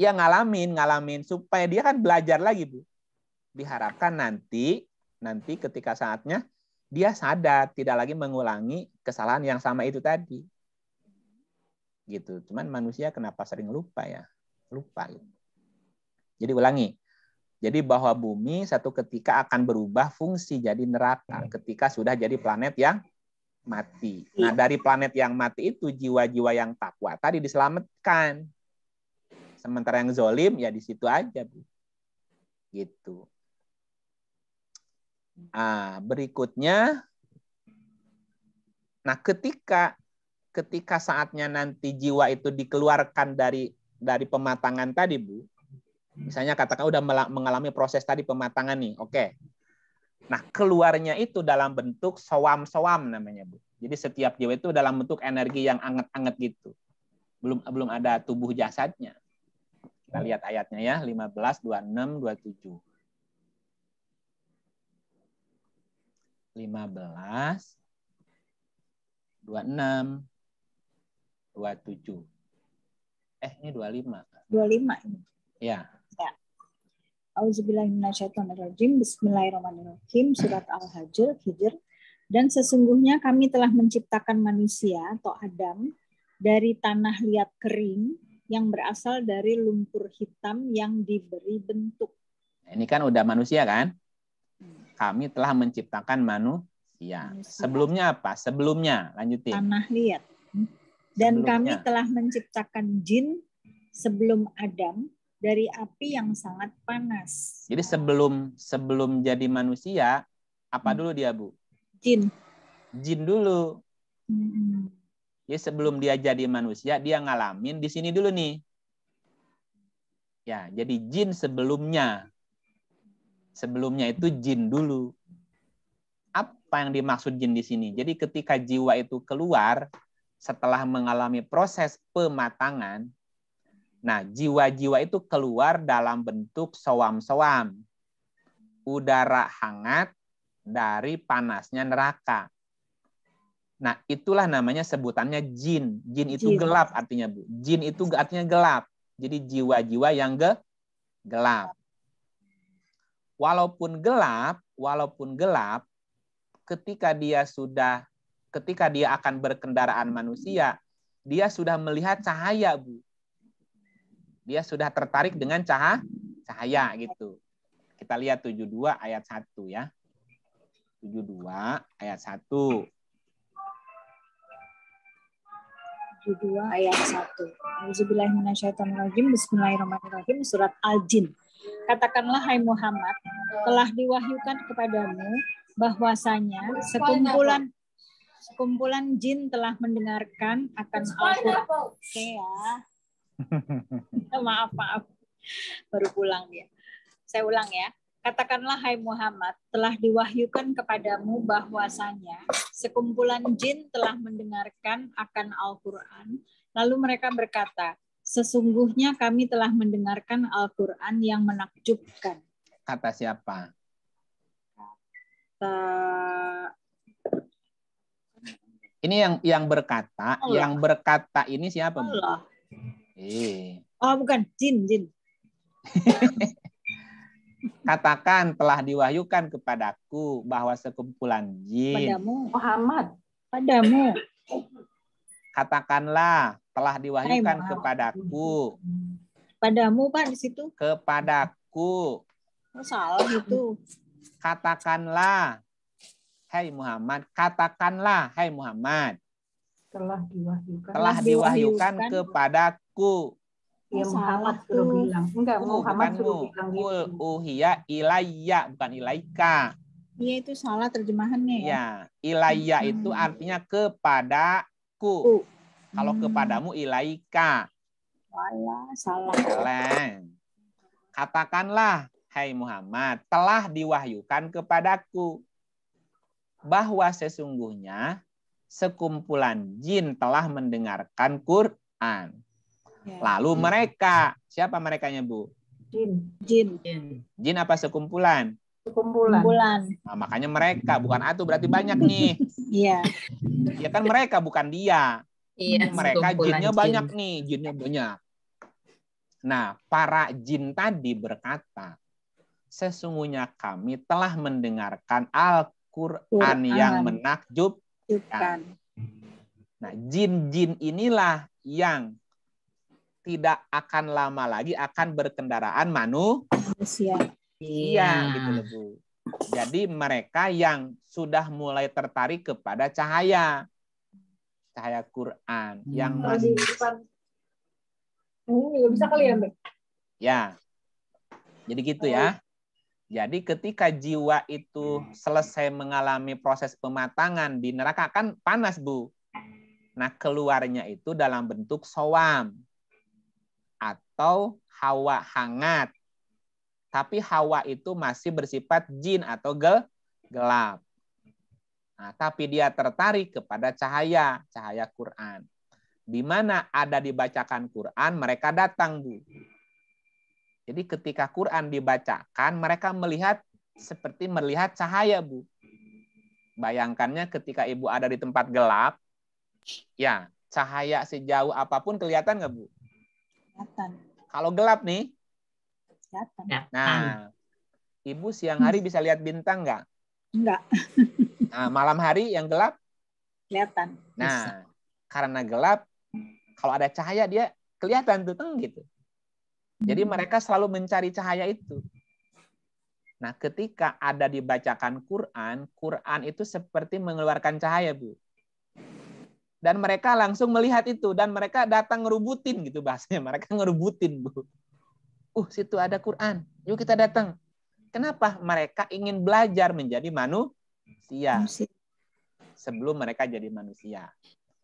Ya ngalamin supaya dia kan belajar lagi, Bu. Diharapkan nanti ketika saatnya dia sadar tidak lagi mengulangi kesalahan yang sama itu tadi. Gitu. Cuman manusia kenapa sering lupa ya? Lupa. Jadi ulangi. Jadi bahwa bumi satu ketika akan berubah fungsi jadi neraka ketika sudah jadi planet yang mati. Nah, dari planet yang mati itu jiwa-jiwa yang takwa tadi diselamatkan. Sementara yang zolim ya di situ aja, Bu. Gitu. Berikutnya, nah ketika saatnya nanti jiwa itu dikeluarkan dari pematangan tadi, Bu. Misalnya katakan udah mengalami proses tadi pematangan nih, oke. Nah, keluarnya itu dalam bentuk sawam-sawam namanya, Bu. Jadi setiap jiwa itu dalam bentuk energi yang anget-anget gitu. Belum ada tubuh jasadnya. Kita lihat ayatnya ya, 15, 26, 27. 15, 26, 27. Ini 25. 25 ini. Ya. Auzubillahiminasyaitonirrajim. Bismillahirrahmanirrahim. Surat Al-Hijr. Dan sesungguhnya kami telah menciptakan manusia atau Adam dari tanah liat kering yang berasal dari lumpur hitam yang diberi bentuk. Ini kan udah manusia kan? Kami telah menciptakan manusia. Sebelumnya apa? Sebelumnya, lanjutin. Tanah liat. Dan Sebelumnya. kami telah menciptakan jin sebelum Adam dari api yang sangat panas. Jadi sebelum jadi manusia, apa dulu dia, Bu? Jin. Jin dulu. Jadi sebelum dia jadi manusia, dia ngalamin di sini dulu nih. Ya, jadi jin sebelumnya. Sebelumnya itu jin dulu. Apa yang dimaksud jin di sini? Jadi ketika jiwa itu keluar setelah mengalami proses pematangan, nah, jiwa-jiwa itu keluar dalam bentuk soam-soam. Udara hangat dari panasnya neraka. Nah, itulah namanya sebutannya jin. Jin itu gelap artinya, Bu. Jin itu artinya gelap. Jadi jiwa-jiwa yang gelap. Walaupun gelap, ketika dia akan berkendaraan manusia, dia sudah melihat cahaya, Bu. Dia sudah tertarik dengan cahaya gitu. Kita lihat 72 ayat 1 ya. 72 ayat 1. 72 ayat 1. Auzubillahiminasyaitonirrajim. Bismillahirrahmanirrahim. Surat Al-Jin. Katakanlah, hai Muhammad, telah diwahyukan kepadamu bahwasanya sekumpulan jin telah mendengarkan akan Al-Qur'an. Oke ya. Maaf. Baru pulang dia. Saya ulang ya. Katakanlah, hai Muhammad, telah diwahyukan kepadamu bahwasanya sekumpulan jin telah mendengarkan akan Al-Qur'an. Lalu mereka berkata, sesungguhnya kami telah mendengarkan Al-Qur'an yang menakjubkan. Kata siapa? Ini yang berkata, Allah. Yang berkata ini siapa? Allah. Oh, bukan, jin. Katakan telah diwahyukan kepadaku bahwa sekumpulan jin. Padamu. Muhammad. Padamu. Katakanlah telah diwahyukan kepadaku. Padamu, Pak, di situ. Kepadaku. Oh, salah itu. Katakanlah, hai Muhammad. Katakanlah, hai Muhammad. Telah diwahyukan kepadaku. Ya, Muhammad suruh bilang. Enggak, Muhammad suruh bilang gitu. Qul uhiya ilayya, bukan ilaika. Iya, itu salah terjemahannya ya. Ya, ilayya itu artinya kepadaku. Kalau kepadamu ilaika. Salah. Katakanlah, hai Muhammad, telah diwahyukan kepadaku bahwa sesungguhnya sekumpulan jin telah mendengarkan Quran. Lalu mereka, siapa merekanya, Bu? Jin. Jin apa sekumpulan? Sekumpulan. Nah, makanya mereka, bukan atu, berarti banyak nih. Iya. Ya kan mereka, bukan dia. Iya, Mereka jinnya jin. banyak nih, jinnya banyak. Nah, para jin tadi berkata, sesungguhnya kami telah mendengarkan Al-Quran yang menakjubkan. Nah, jin-jin inilah yang tidak akan lama lagi akan berkendaraan manusia. Iya, gitu loh, Bu. Jadi mereka yang sudah mulai tertarik kepada cahaya Quran yang masih ini juga bisa kali ya, Mbak? Ya. Jadi gitu ya. Jadi ketika jiwa itu selesai mengalami proses pematangan di neraka kan panas, Bu. Nah, keluarnya itu dalam bentuk soam atau hawa hangat. Tapi hawa itu masih bersifat jin atau gelap. Nah, tapi dia tertarik kepada cahaya Quran. Di mana ada dibacakan Quran, mereka datang, Bu. Jadi ketika Quran dibacakan, mereka melihat seperti melihat cahaya, Bu. Bayangkannya ketika Ibu ada di tempat gelap, Ya, cahaya sejauh apapun kelihatan nggak, Bu? Kelihatan. Kalau gelap nih, Kelihatan. nah, Ibu siang hari bisa lihat bintang nggak? Enggak. Nah, malam hari yang gelap? Kelihatan. Nah, karena gelap, kalau ada cahaya dia kelihatan tuh, gitu. Jadi mereka selalu mencari cahaya itu. Nah, ketika ada dibacakan Quran, Quran itu seperti mengeluarkan cahaya, Bu. Dan mereka langsung melihat itu, dan mereka datang ngerubutin gitu bahasanya. Mereka ngerubutin, Bu. Situ ada Quran. Yuk kita datang. Kenapa? Mereka ingin belajar menjadi manusia. Sebelum mereka jadi manusia.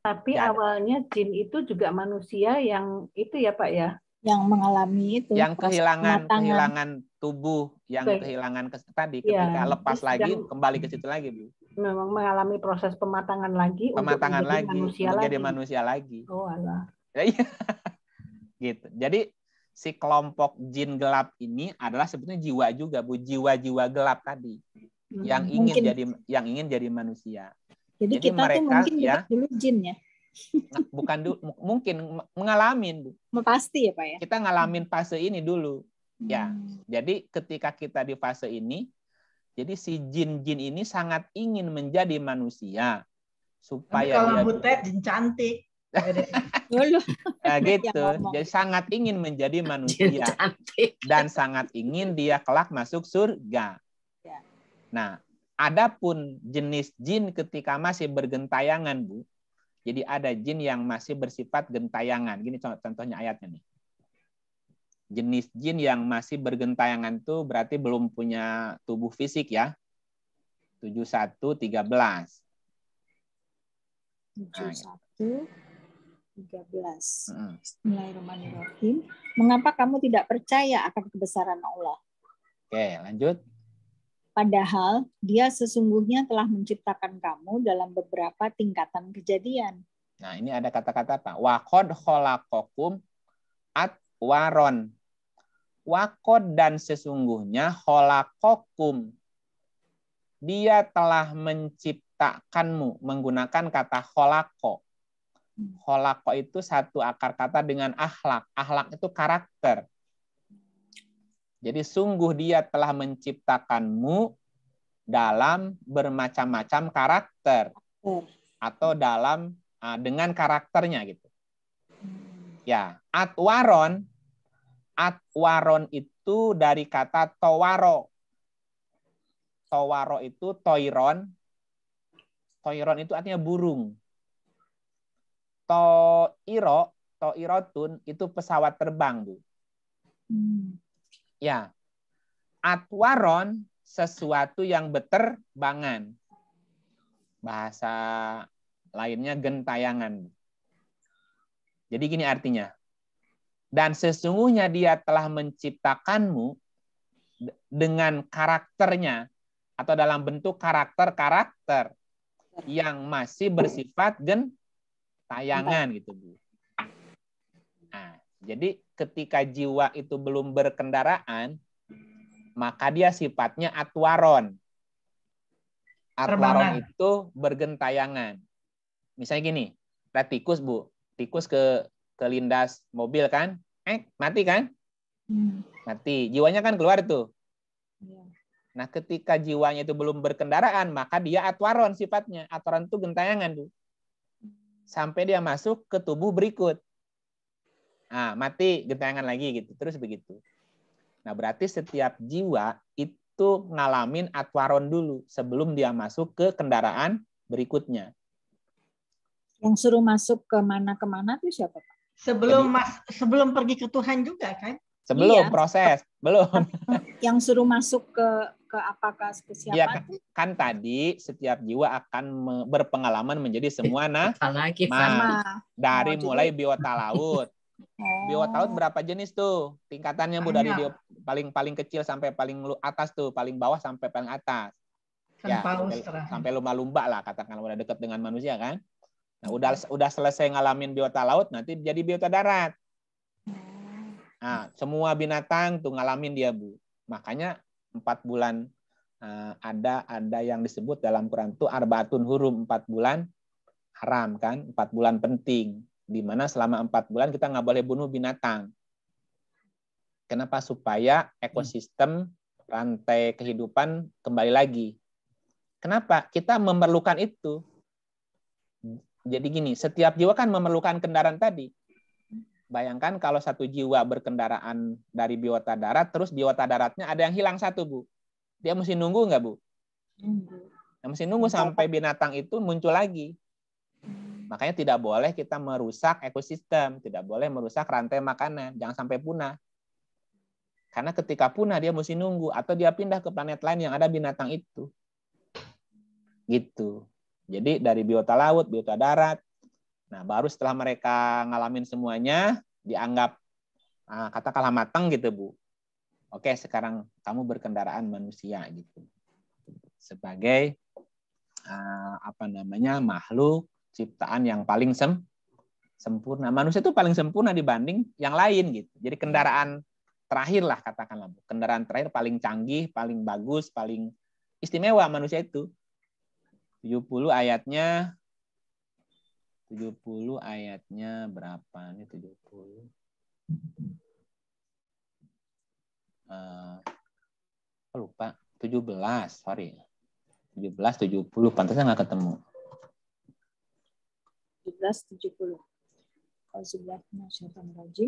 Tapi awalnya jin itu juga manusia yang itu ya Pak ya? Yang mengalami itu. Yang kehilangan tubuh, yang kehilangan tadi ketika lepas lagi, kembali ke situ lagi, Bu. Memang mengalami proses pematangan lagi untuk menjadi manusia lagi. Oh alah. Gitu. Jadi si kelompok jin gelap ini adalah sebetulnya jiwa juga, Bu, jiwa-jiwa gelap tadi yang ingin jadi manusia. Jadi kita mereka, tuh mungkin ya, dulu jin ya. Bukan mungkin ngalamin, Bu. Pasti ya, Pak ya. Kita ngalamin fase ini dulu. Ya. Jadi ketika kita di fase ini, jadi si jin-jin ini sangat ingin menjadi manusia supaya kalau Butet jin cantik. Ya gitu. Jadi sangat ingin menjadi manusia dan sangat ingin dia kelak masuk surga. Nah, adapun jenis jin ketika masih bergentayangan, Bu. Jadi ada jin yang masih bersifat gentayangan. Gini contohnya ayatnya nih. Jenis jin yang masih bergentayangan itu berarti belum punya tubuh fisik ya. 7113. 7113. Bismillahirrahmanirrahim. Mengapa kamu tidak percaya akan kebesaran Allah? Oke, lanjut. Padahal dia sesungguhnya telah menciptakan kamu dalam beberapa tingkatan kejadian. Nah, ini ada kata-kata apa? Wa qad khalaqakum atwaron. Wa qad dan sesungguhnya khalaqakum. Dia telah menciptakanmu menggunakan kata khalaqo. Khalaqo itu satu akar kata dengan akhlak. Akhlak itu karakter. Jadi sungguh dia telah menciptakanmu dalam bermacam-macam karakter atau dalam dengan karakternya gitu. Ya, atwaron itu dari kata towaro. Towaro itu toiron. Toiron itu artinya burung. Toirotun itu pesawat terbang, Bu. Ya, atwaron sesuatu yang beterbangan. Bahasa lainnya gentayangan. Jadi gini artinya. Dan sesungguhnya dia telah menciptakanmu dengan karakternya atau dalam bentuk karakter-karakter yang masih bersifat gentayangan gitu, Bu. Nah, jadi ketika jiwa itu belum berkendaraan, maka dia sifatnya atwaron. Atwaron itu bergentayangan. Misalnya gini, ada tikus, Bu. Tikus ke lindas mobil kan? Mati kan? Mati. Jiwanya kan keluar tuh. Nah, ketika jiwanya itu belum berkendaraan, maka dia atwaron sifatnya. Atwaron itu gentayangan, Bu. Sampai dia masuk ke tubuh berikut. Nah, mati, gentayangan lagi gitu. Terus begitu. Nah, berarti setiap jiwa itu ngalamin atwaron dulu sebelum dia masuk ke kendaraan berikutnya. Yang suruh masuk kemana tuh siapa, Pak? Sebelum pergi ke Tuhan juga kan? Sebelum proses, belum. Yang suruh masuk ke apakah ke siapa? Ya, kan tadi setiap jiwa akan berpengalaman menjadi semua dari mulai biota laut. Biota laut berapa jenis tuh? Tingkatannya, Bu, dari paling kecil sampai paling atas tuh, paling bawah sampai paling atas. Ya, sampai lumba-lumba lah katakanlah udah dekat dengan manusia kan. Nah, udah selesai ngalamin biota laut, nanti jadi biota darat. Nah, semua binatang tuh ngalamin dia, Bu. Makanya 4 bulan ada yang disebut dalam Quran tuh arbaatun hurum, 4 bulan haram kan, 4 bulan penting, di mana selama 4 bulan kita nggak boleh bunuh binatang. Kenapa? Supaya ekosistem rantai kehidupan kembali lagi. Kenapa? Kita memerlukan itu. Jadi gini, setiap jiwa kan memerlukan kendaraan tadi. Bayangkan kalau satu jiwa berkendaraan dari biota darat, terus biota daratnya ada yang hilang satu, Bu. Dia mesti nunggu nggak, Bu? Nah, mesti nunggu sampai binatang itu muncul lagi. Makanya tidak boleh kita merusak ekosistem, tidak boleh merusak rantai makanan, jangan sampai punah. Karena ketika punah dia mesti nunggu atau dia pindah ke planet lain yang ada binatang itu. Gitu. Jadi dari biota laut, biota darat. Nah, baru setelah mereka ngalamin semuanya dianggap katakanlah matang gitu, Bu. Oke, sekarang kamu berkendaraan manusia gitu. Sebagai makhluk ciptaan yang paling sempurna. Manusia itu paling sempurna dibanding yang lain gitu. Jadi kendaraan terakhir lah katakanlah, kendaraan terakhir paling canggih, paling bagus, paling istimewa manusia itu. 70 ayatnya berapa nih 70? Lupa, 17, sorry. 17 70 pantasnya nggak ketemu. 17:70.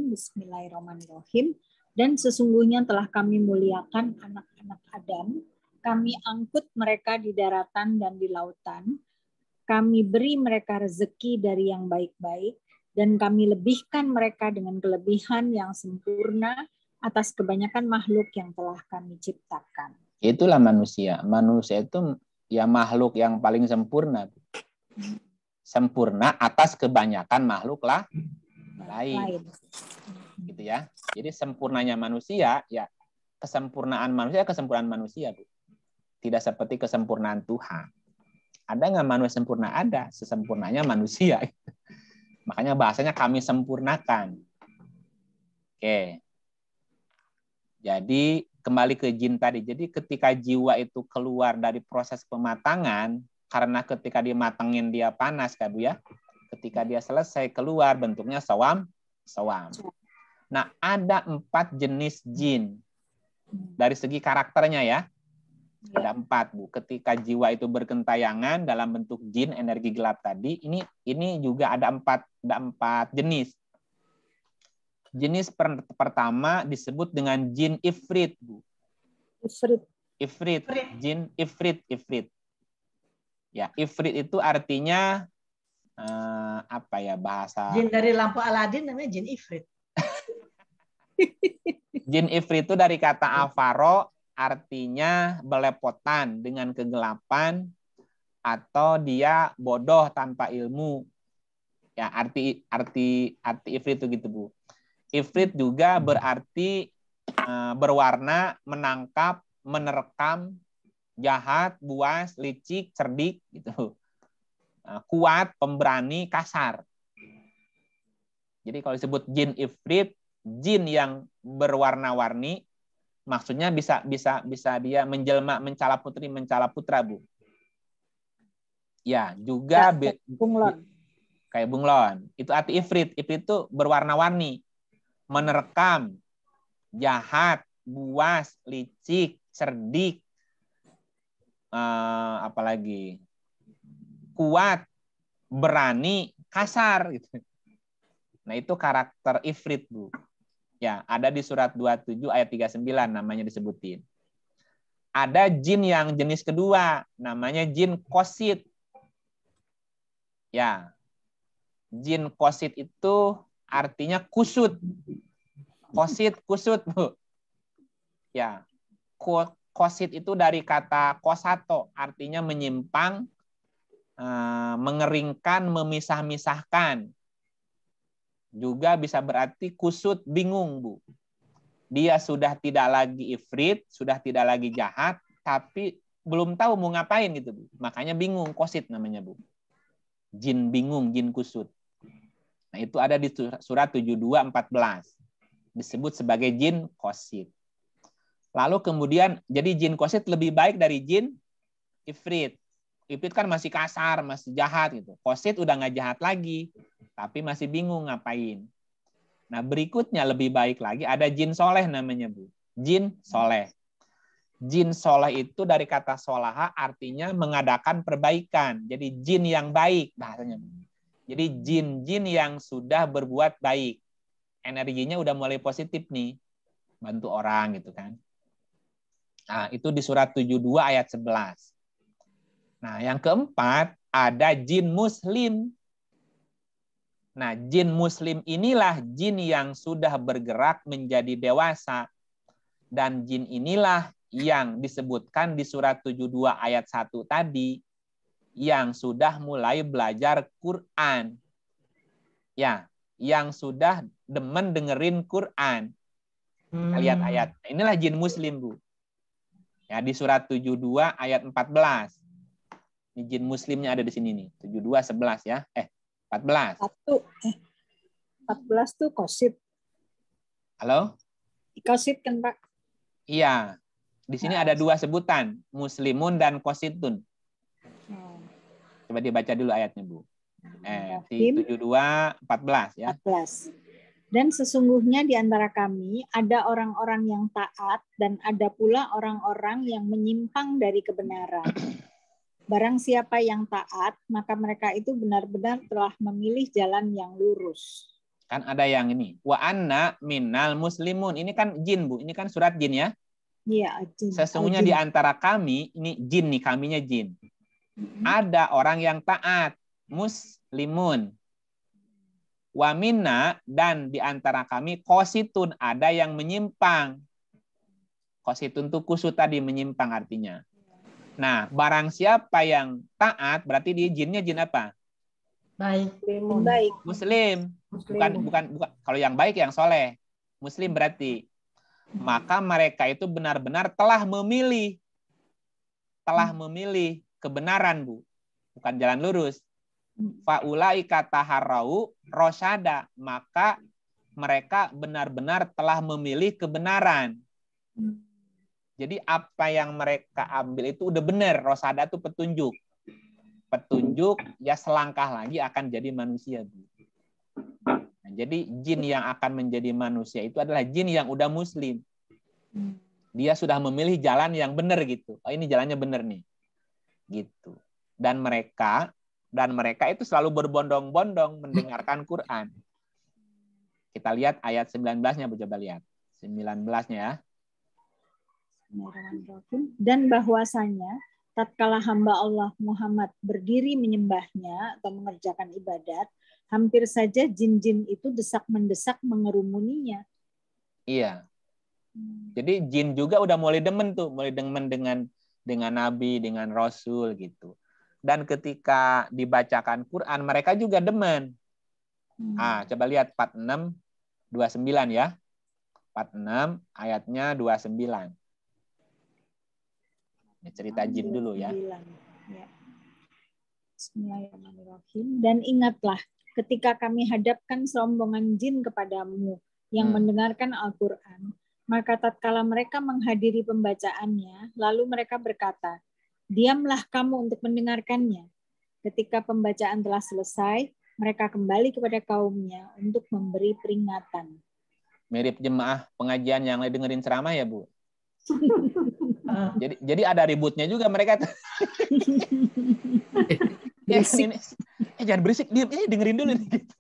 Bismillahirrahmanirrahim. Dan sesungguhnya telah kami muliakan anak-anak Adam, kami angkut mereka di daratan dan di lautan, kami beri mereka rezeki dari yang baik-baik, dan kami lebihkan mereka dengan kelebihan yang sempurna atas kebanyakan makhluk yang telah kami ciptakan. Itulah manusia. Manusia itu ya makhluk yang paling sempurna. Sempurna atas kebanyakan makhluk lain. Gitu ya. Jadi sempurnanya manusia, ya kesempurnaan manusia, Bu. Tidak seperti kesempurnaan Tuhan. Ada nggak manusia sempurna? Ada. Sesempurnanya manusia. Makanya bahasanya kami sempurnakan. Oke. Jadi kembali ke jin tadi. Jadi ketika jiwa itu keluar dari proses pematangan, karena ketika dimatangin dia panas, kan Bu ya. Ketika dia selesai keluar bentuknya sawam. Nah, ada 4 jenis jin. Dari segi karakternya ya. Ada 4, Bu. Ketika jiwa itu berkentayangan dalam bentuk jin, energi gelap tadi, ini juga ada 4 jenis. Jenis pertama disebut dengan jin ifrit, Bu. Ifrit. Jin ifrit. Ya, ifrit itu artinya bahasa jin dari lampu Aladin namanya jin ifrit. Jin ifrit itu dari kata afaro, artinya belepotan dengan kegelapan atau dia bodoh tanpa ilmu. Ya, arti ifrit itu gitu, Bu. Ifrit juga berarti berwarna, menangkap, menerkam, jahat, buas, licik, cerdik gitu. Kuat, pemberani, kasar. Jadi kalau disebut jin ifrit, jin yang berwarna-warni, maksudnya bisa dia menjelma, mencala putri, mencala putra, Bu. Ya, juga bunglon. Kayak bunglon. Itu arti ifrit. Ifrit itu berwarna-warni, menerkam, jahat, buas, licik, cerdik, apalagi kuat, berani, kasar gitu. Nah, itu karakter ifrit, Bu. Ya, ada di surat 27 ayat 39 namanya disebutin. Ada jin yang jenis kedua, namanya jin kosit. Ya. Jin kosit itu artinya kusut. Kosit, kusut, Bu. Ya. Kosit itu dari kata kosato, artinya menyimpang, mengeringkan, memisah-misahkan. Juga bisa berarti kusut, bingung, Bu. Dia sudah tidak lagi ifrit, sudah tidak lagi jahat, tapi belum tahu mau ngapain gitu, Bu. Makanya bingung, kosit namanya, Bu. Jin bingung, jin kusut. Nah, itu ada di surat 72:14. Disebut sebagai jin kosit. Lalu kemudian, jadi jin kosit lebih baik dari jin ifrit. Ifrit kan masih kasar, masih jahat gitu. Qasid udah nggak jahat lagi, tapi masih bingung ngapain. Nah, berikutnya lebih baik lagi ada jin soleh namanya, Bu. Jin soleh. Jin soleh itu dari kata solaha artinya mengadakan perbaikan. Jadi jin yang baik bahasanya. Jadi jin-jin yang sudah berbuat baik. Energinya udah mulai positif nih. Bantu orang gitu kan. Nah, itu di surat 72 ayat 11. Nah, yang keempat ada jin muslim. Nah, jin muslim inilah jin yang sudah bergerak menjadi dewasa. Dan jin inilah yang disebutkan di surat 72 ayat 1 tadi, yang sudah mulai belajar Quran. Ya, yang sudah demen dengerin Quran. Kita lihat ayat. Inilah jin muslim, Bu. Ya, di surat 72 ayat 14. Ini jin muslimnya ada di sini nih. 72 11 ya. 14. 14 tuh qasid. Halo? Qasid kan, Pak? Iya. Di sini ada dua sebutan, muslimun dan qasidun. Coba dibaca dulu ayatnya, Bu. 72 14 ya. 14. Dan sesungguhnya di antara kami ada orang-orang yang taat dan ada pula orang-orang yang menyimpang dari kebenaran. Barang siapa yang taat, maka mereka itu benar-benar telah memilih jalan yang lurus. Kan ada yang ini. Wa anna minal muslimun. Ini kan jin, Bu. Ini kan surat jin ya. Iya, jin. Sesungguhnya di antara kami, ini jin nih, kaminya jin. Ada orang yang taat, muslimun. Wa minna, dan di antara kami qasitun, ada yang menyimpang. Qasitun itu kusut tadi, menyimpang artinya. Nah, barang siapa yang taat, berarti dia jinnya jin apa? Baik. Baik. Muslim. Bukan. Kalau yang baik yang soleh. Muslim berarti. Maka mereka itu benar-benar telah memilih kebenaran, Bu. Bukan jalan lurus. Faulaika taharrau rosyada. Maka mereka benar-benar telah memilih kebenaran. Jadi apa yang mereka ambil itu udah benar. Rosada itu petunjuk. Petunjuk ya selangkah lagi akan jadi manusia. Nah, jadi jin yang akan menjadi manusia itu adalah jin yang udah muslim. Dia sudah memilih jalan yang benar gitu. Oh, ini jalannya benar nih. Gitu. Dan mereka itu selalu berbondong-bondong mendengarkan Quran. Kita lihat ayat 19-nya, Bu, coba lihat. 19-nya ya. Dan bahwasanya tatkala hamba Allah Muhammad berdiri menyembahnya atau mengerjakan ibadat, hampir saja jin-jin itu desak-mendesak mengerumuninya. Iya. Jadi jin juga udah mulai demen dengan Nabi, dengan Rasul gitu. Dan ketika dibacakan Quran, mereka juga demen. Coba lihat 46 29 ya. 46 ayatnya 29. Ini cerita jin dulu ya. Bismillahirrahmanirrahim. Dan ingatlah ketika kami hadapkan serombongan jin kepadamu yang mendengarkan Al-Quran, maka tatkala mereka menghadiri pembacaannya, lalu mereka berkata, diamlah kamu untuk mendengarkannya. Ketika pembacaan telah selesai, mereka kembali kepada kaumnya untuk memberi peringatan. Mirip jemaah pengajian yang lagi dengerin ceramah ya, Bu? Jadi ada ributnya juga mereka. Jangan berisik, diam, dengerin dulu gitu.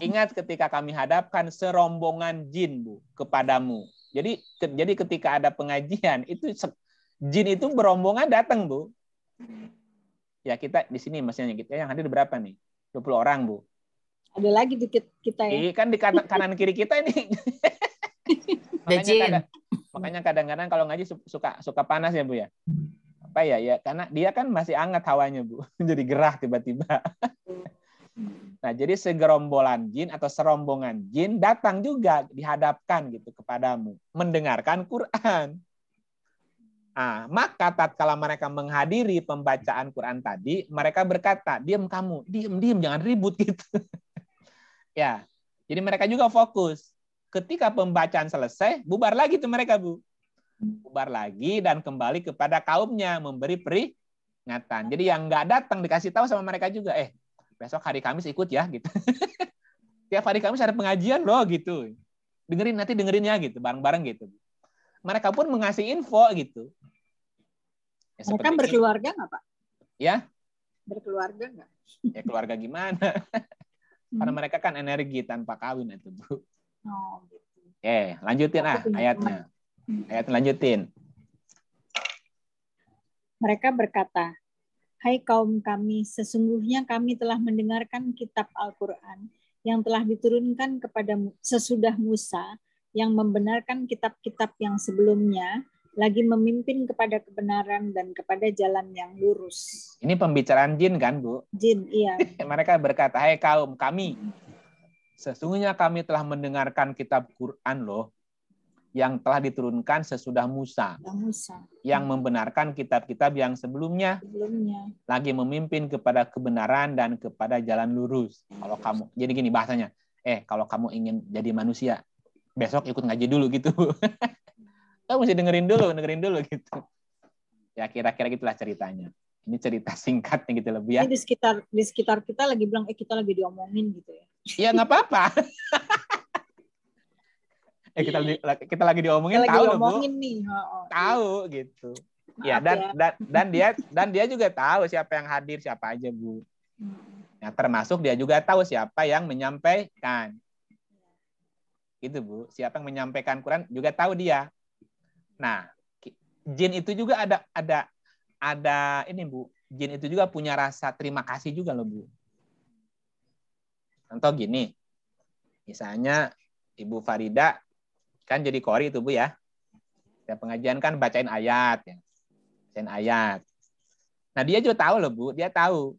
Ingat ketika kami hadapkan serombongan jin, Bu, kepadamu. Jadi ketika ada pengajian itu jin itu berombongan datang, Bu. Ya kita di sini maksudnya kita yang hadir berapa nih? 20 orang, Bu. Ada lagi dikit kita ya. Kan di kanan kiri kita ini. Makanya kadang-kadang kalau ngaji suka panas ya, Bu ya. Apa ya? Ya karena dia kan masih hangat hawanya, Bu. Jadi gerah tiba-tiba. Nah, jadi segerombolan jin atau serombongan jin datang juga dihadapkan gitu kepadamu, mendengarkan Quran. Maka tatkala mereka menghadiri pembacaan Quran tadi, mereka berkata, diam kamu, diam, jangan ribut gitu. Ya, jadi mereka juga fokus. Ketika pembacaan selesai, bubar lagi tuh mereka, Bu. Bubar lagi dan kembali kepada kaumnya, memberi Ingatan. Jadi yang nggak datang dikasih tahu sama mereka juga, besok hari Kamis ikut ya gitu. Tiap hari Kamis ada pengajian loh gitu. Dengerin ya gitu, bareng-bareng gitu. Mereka pun mengasih info gitu. Ya, mereka berkeluarga nggak, Pak? Ya. Berkeluarga nggak? Ya keluarga gimana? Karena mereka kan energi tanpa kawin itu, Bu. Oh, gitu. Lanjutin ayatnya. Ayat lanjutin. Mereka berkata, "Hai kaum kami, sesungguhnya kami telah mendengarkan kitab Al-Quran yang telah diturunkan kepada sesudah Musa, yang membenarkan kitab-kitab yang sebelumnya, lagi memimpin kepada kebenaran dan kepada jalan yang lurus." Ini pembicaraan jin kan, Bu? Jin, iya. Mereka berkata, "Hai kaum kami, sesungguhnya kami telah mendengarkan kitab Quran loh, yang telah diturunkan sesudah Musa, yang membenarkan kitab-kitab yang sebelumnya, lagi memimpin kepada kebenaran dan kepada jalan lurus." Kalau kamu, jadi gini bahasanya, kalau kamu ingin jadi manusia, besok ikut ngaji dulu gitu. Kamu mesti dengerin dulu gitu. Ya kira-kira gitulah ceritanya. Ini cerita singkatnya gitu lebih ya. Ini di sekitar kita lagi bilang, kita lagi diomongin gitu ya. Iya nggak apa-apa. Kita lagi diomongin, tahu loh Bu. Nih. Tahu gitu. Ya, dan dia juga tahu siapa yang hadir, siapa aja, Bu. Ya, termasuk dia juga tahu siapa yang menyampaikan. Gitu, Bu. Siapa yang menyampaikan Quran juga tahu dia. Nah, jin itu juga ada ini, Bu. Jin itu juga punya rasa terima kasih juga loh, Bu. Contoh gini. Misalnya Ibu Farida kan jadi qori itu, Bu ya. Setiap pengajian kan bacain ayat ya. Bacain ayat. Nah, dia juga tahu loh, Bu. Dia tahu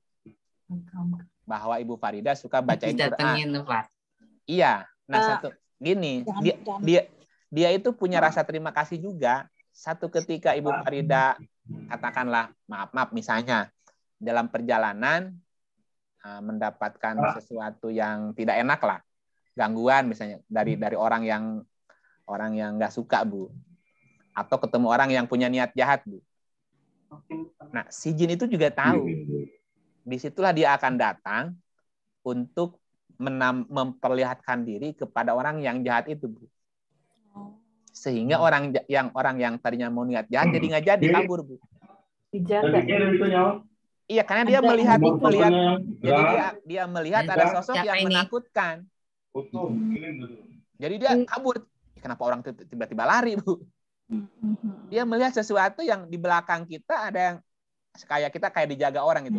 bahwa Ibu Farida suka bacain Quran. Iya. Nah, satu gini, dia itu punya rasa terima kasih juga. Satu ketika Ibu Farida katakanlah maaf misalnya dalam perjalanan mendapatkan sesuatu yang tidak enak lah, gangguan misalnya dari orang yang nggak suka, Bu, atau ketemu orang yang punya niat jahat, Bu. Nah, si jin itu juga tahu. Disitulah dia akan datang untuk memperlihatkan diri kepada orang yang jahat itu, Bu. Sehingga orang yang tadinya mau niat jahat jadi nggak jadi, kabur, Bu. Dijaga. Iya, karena dia melihat jadi dia melihat ada sosok yang menakutkan. Jadi dia kabur. Kenapa orang tiba-tiba lari, Bu? Dia melihat sesuatu yang di belakang kita ada yang kayak dijaga orang itu.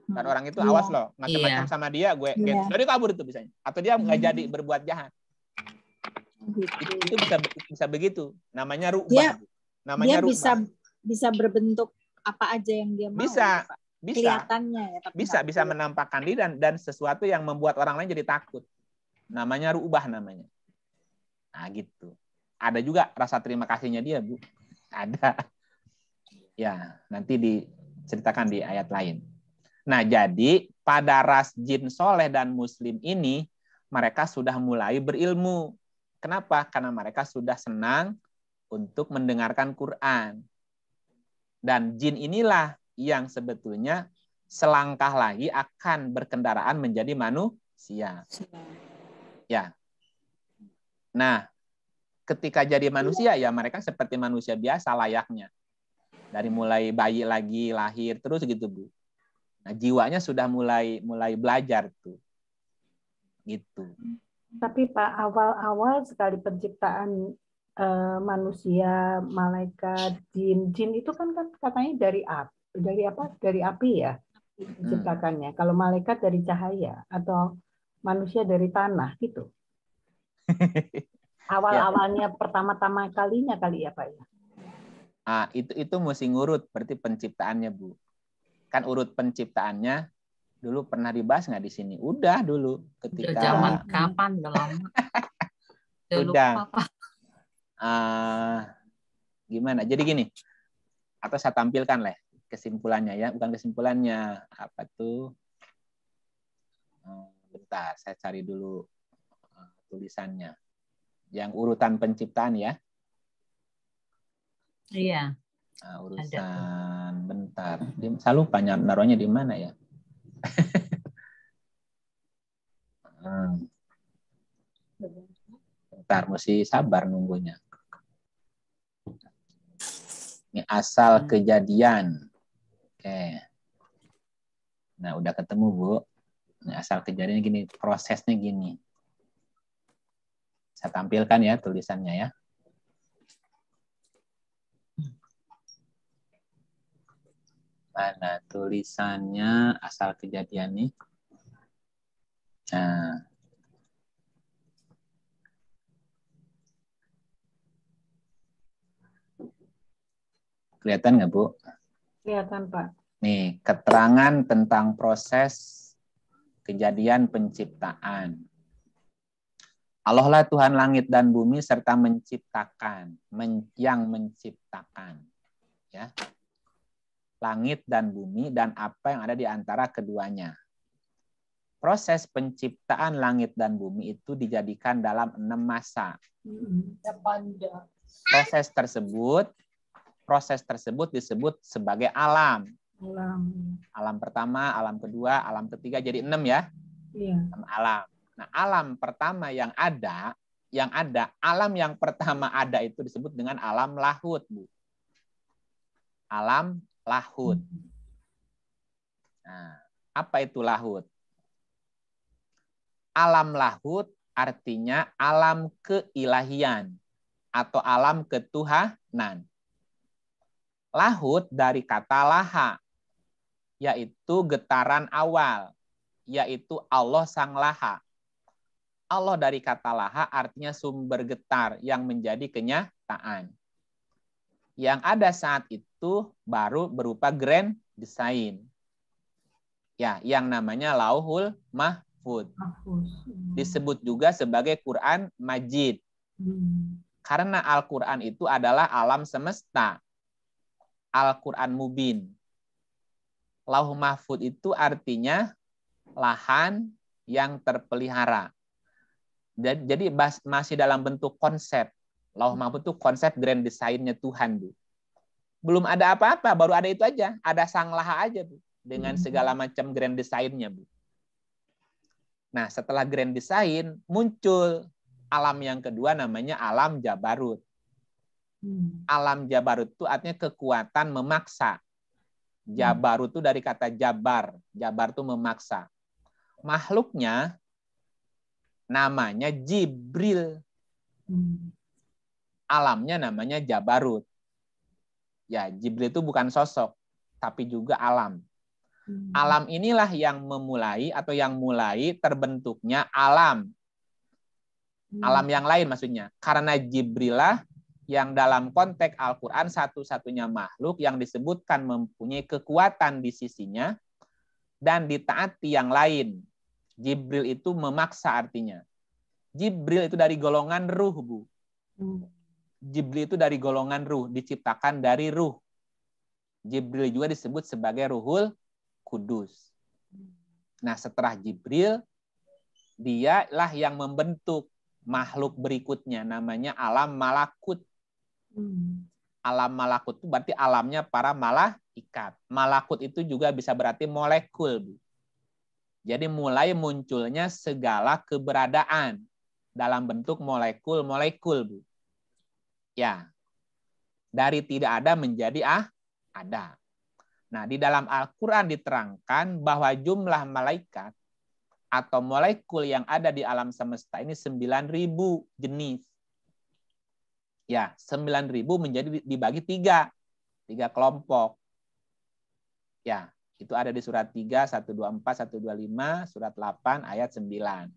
Dan orang itu awas loh, macam-macam sama dia, jadi kabur itu biasanya. Atau dia nggak jadi berbuat jahat. Itu bisa begitu. Namanya ru'bah. Namanya dia bisa berbentuk apa aja yang dia mau. Bisa. Kelihatannya ya, tapi bisa menampakkan diri dan sesuatu yang membuat orang lain jadi takut. Namanya ru'bah namanya. Nah, gitu. Ada juga rasa terima kasihnya dia, Bu. Ada. Ya, nanti diceritakan di ayat lain. Nah, jadi pada ras jin soleh dan muslim ini, mereka sudah mulai berilmu. Kenapa? Karena mereka sudah senang untuk mendengarkan Quran. Dan jin inilah yang sebetulnya selangkah lagi akan berkendaraan menjadi manusia. Ya. Nah, ketika jadi manusia, ya mereka seperti manusia biasa layaknya. Dari mulai bayi lagi, lahir, terus gitu, Bu. Nah, jiwanya sudah mulai belajar tuh. Gitu. Tapi Pak, awal-awal sekali penciptaan manusia, malaikat, jin itu kan katanya dari api ya diciptakannya. Kalau malaikat dari cahaya atau manusia dari tanah gitu. Awal-awalnya pertama-tama kalinya kali ya, Pak ya. Itu mesti ngurut berarti penciptaannya, Bu. Kan urut penciptaannya dulu pernah dibahas nggak di sini? Udah dulu ketika zaman kapan belum? Udah. Gimana? Jadi gini. Atau saya tampilkan lah kesimpulannya ya, bukan kesimpulannya apa tuh? Bentar, saya cari dulu tulisannya. Yang urutan penciptaan ya. Iya. Urusan bentar. Saya lupa naruhnya di mana ya. Bentar, mesti sabar nunggunya. Ini asal kejadian. Oke. Nah, udah ketemu, Bu. Ini asal kejadiannya gini, prosesnya gini. Saya tampilkan ya tulisannya ya. Mana tulisannya asal kejadian nih? Nah. Kelihatan nggak, Bu? Kelihatan, Pak. Nih, keterangan tentang proses kejadian penciptaan. Allah lah Tuhan langit dan bumi serta menciptakan, yang menciptakan. Ya. Langit dan bumi dan apa yang ada di antara keduanya. Proses penciptaan langit dan bumi itu dijadikan dalam 6 masa. Proses tersebut disebut sebagai alam. Alam pertama, alam kedua, alam ketiga jadi 6 ya. Iya. Alam. Nah, alam pertama yang ada, alam yang pertama ada itu disebut dengan alam lahut, Bu. Alam lahut. Nah, apa itu lahut? Alam lahut artinya alam keilahian atau alam ketuhanan. Lahut dari kata laha, yaitu getaran awal, yaitu Allah Sang Laha. Allah dari kata laha artinya sumber getar yang menjadi kenyataan. Yang ada saat itu baru berupa grand design. Ya, yang namanya Lauhul Mahfuz. Disebut juga sebagai Quran Majid. Karena Al-Quran itu adalah alam semesta. Al-Quran Mubin. Lauh Mahfuz itu artinya lahan yang terpelihara. Jadi masih dalam bentuk konsep. Lauh Mahfuz itu konsep grand design-nya Tuhan, Bu. Belum ada apa-apa, baru ada itu aja. Ada Sang Laha aja, Bu. Dengan segala macam grand design-nya, Bu. Nah, setelah grand design, muncul alam yang kedua namanya alam Jabarut. Alam Jabarut itu artinya kekuatan memaksa. Jabarut itu dari kata jabar. Jabar itu memaksa. Makhluknya namanya Jibril. Alamnya namanya Jabarut. Ya, Jibril itu bukan sosok, tapi juga alam. Alam inilah yang memulai atau yang mulai terbentuknya alam. Alam yang lain maksudnya. Karena Jibril lah yang dalam konteks Al-Quran satu-satunya makhluk yang disebutkan mempunyai kekuatan di sisinya dan ditaati yang lain. Jibril itu memaksa artinya. Jibril itu dari golongan ruh, Bu. Jibril itu dari golongan ruh, diciptakan dari ruh. Jibril juga disebut sebagai Ruhul Kudus. Nah, setelah Jibril, dialah yang membentuk makhluk berikutnya, namanya alam malakut. Alam malakut itu berarti alamnya para malaikat. Malakut itu juga bisa berarti molekul, Bu. Jadi mulai munculnya segala keberadaan dalam bentuk molekul-molekul, Bu. Ya, dari tidak ada menjadi ada. Nah, di dalam Al-Quran diterangkan bahwa jumlah malaikat atau molekul yang ada di alam semesta ini 9.000 jenis. Ya, 9.000 menjadi dibagi 3 kelompok. Ya, itu ada di surat 3, 124, 125, surat 8, ayat 9.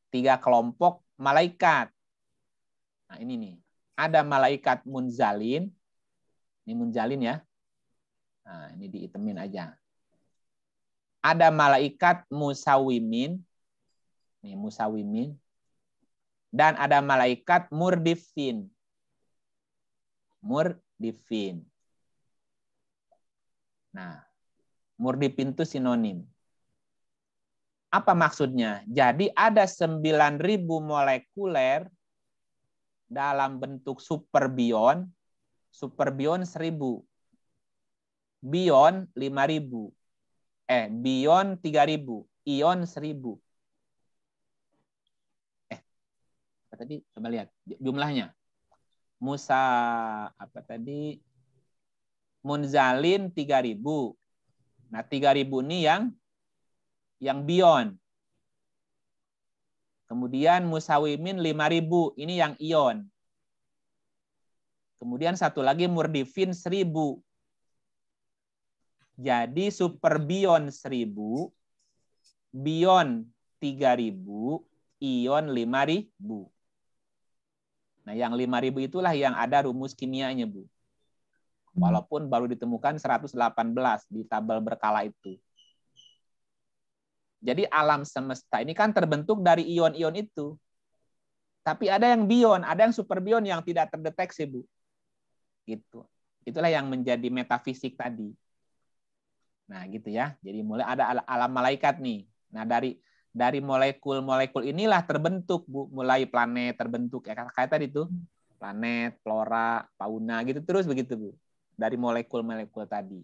3 kelompok malaikat. Nah, ini nih. Ada malaikat munzalin. Ini munzalin ya. Nah, ini diitemin aja. Ada malaikat musawimin. Ini musawimin. Dan ada malaikat murdifin. Murdifin. Nah, murdifin itu sinonim. Apa maksudnya? Jadi ada 9.000 molekuler dalam bentuk superbion 1.000. bion 5.000. Bion 3.000, ion 1.000. Apa tadi? Coba lihat jumlahnya. Musa apa tadi? Munzalin 3.000. Nah, 3.000 ini yang bion. Kemudian Musawimin 5.000, ini yang ion. Kemudian satu lagi Murdifin 1.000. Jadi superbion 1.000, bion 3.000, ion 5.000. Nah, yang 5.000 itulah yang ada rumus kimianya, Bu. Walaupun baru ditemukan 118 di tabel berkala itu. Jadi alam semesta ini kan terbentuk dari ion-ion itu. Tapi ada yang bion, ada yang superbion yang tidak terdeteksi, Bu. Gitu. Itulah yang menjadi metafisik tadi. Nah, gitu ya. Jadi mulai ada alam malaikat nih. Nah, dari molekul-molekul inilah terbentuk, Bu. Mulai planet terbentuk ya kayak tadi tuh. Planet, flora, fauna gitu terus begitu, Bu. Dari molekul-molekul tadi.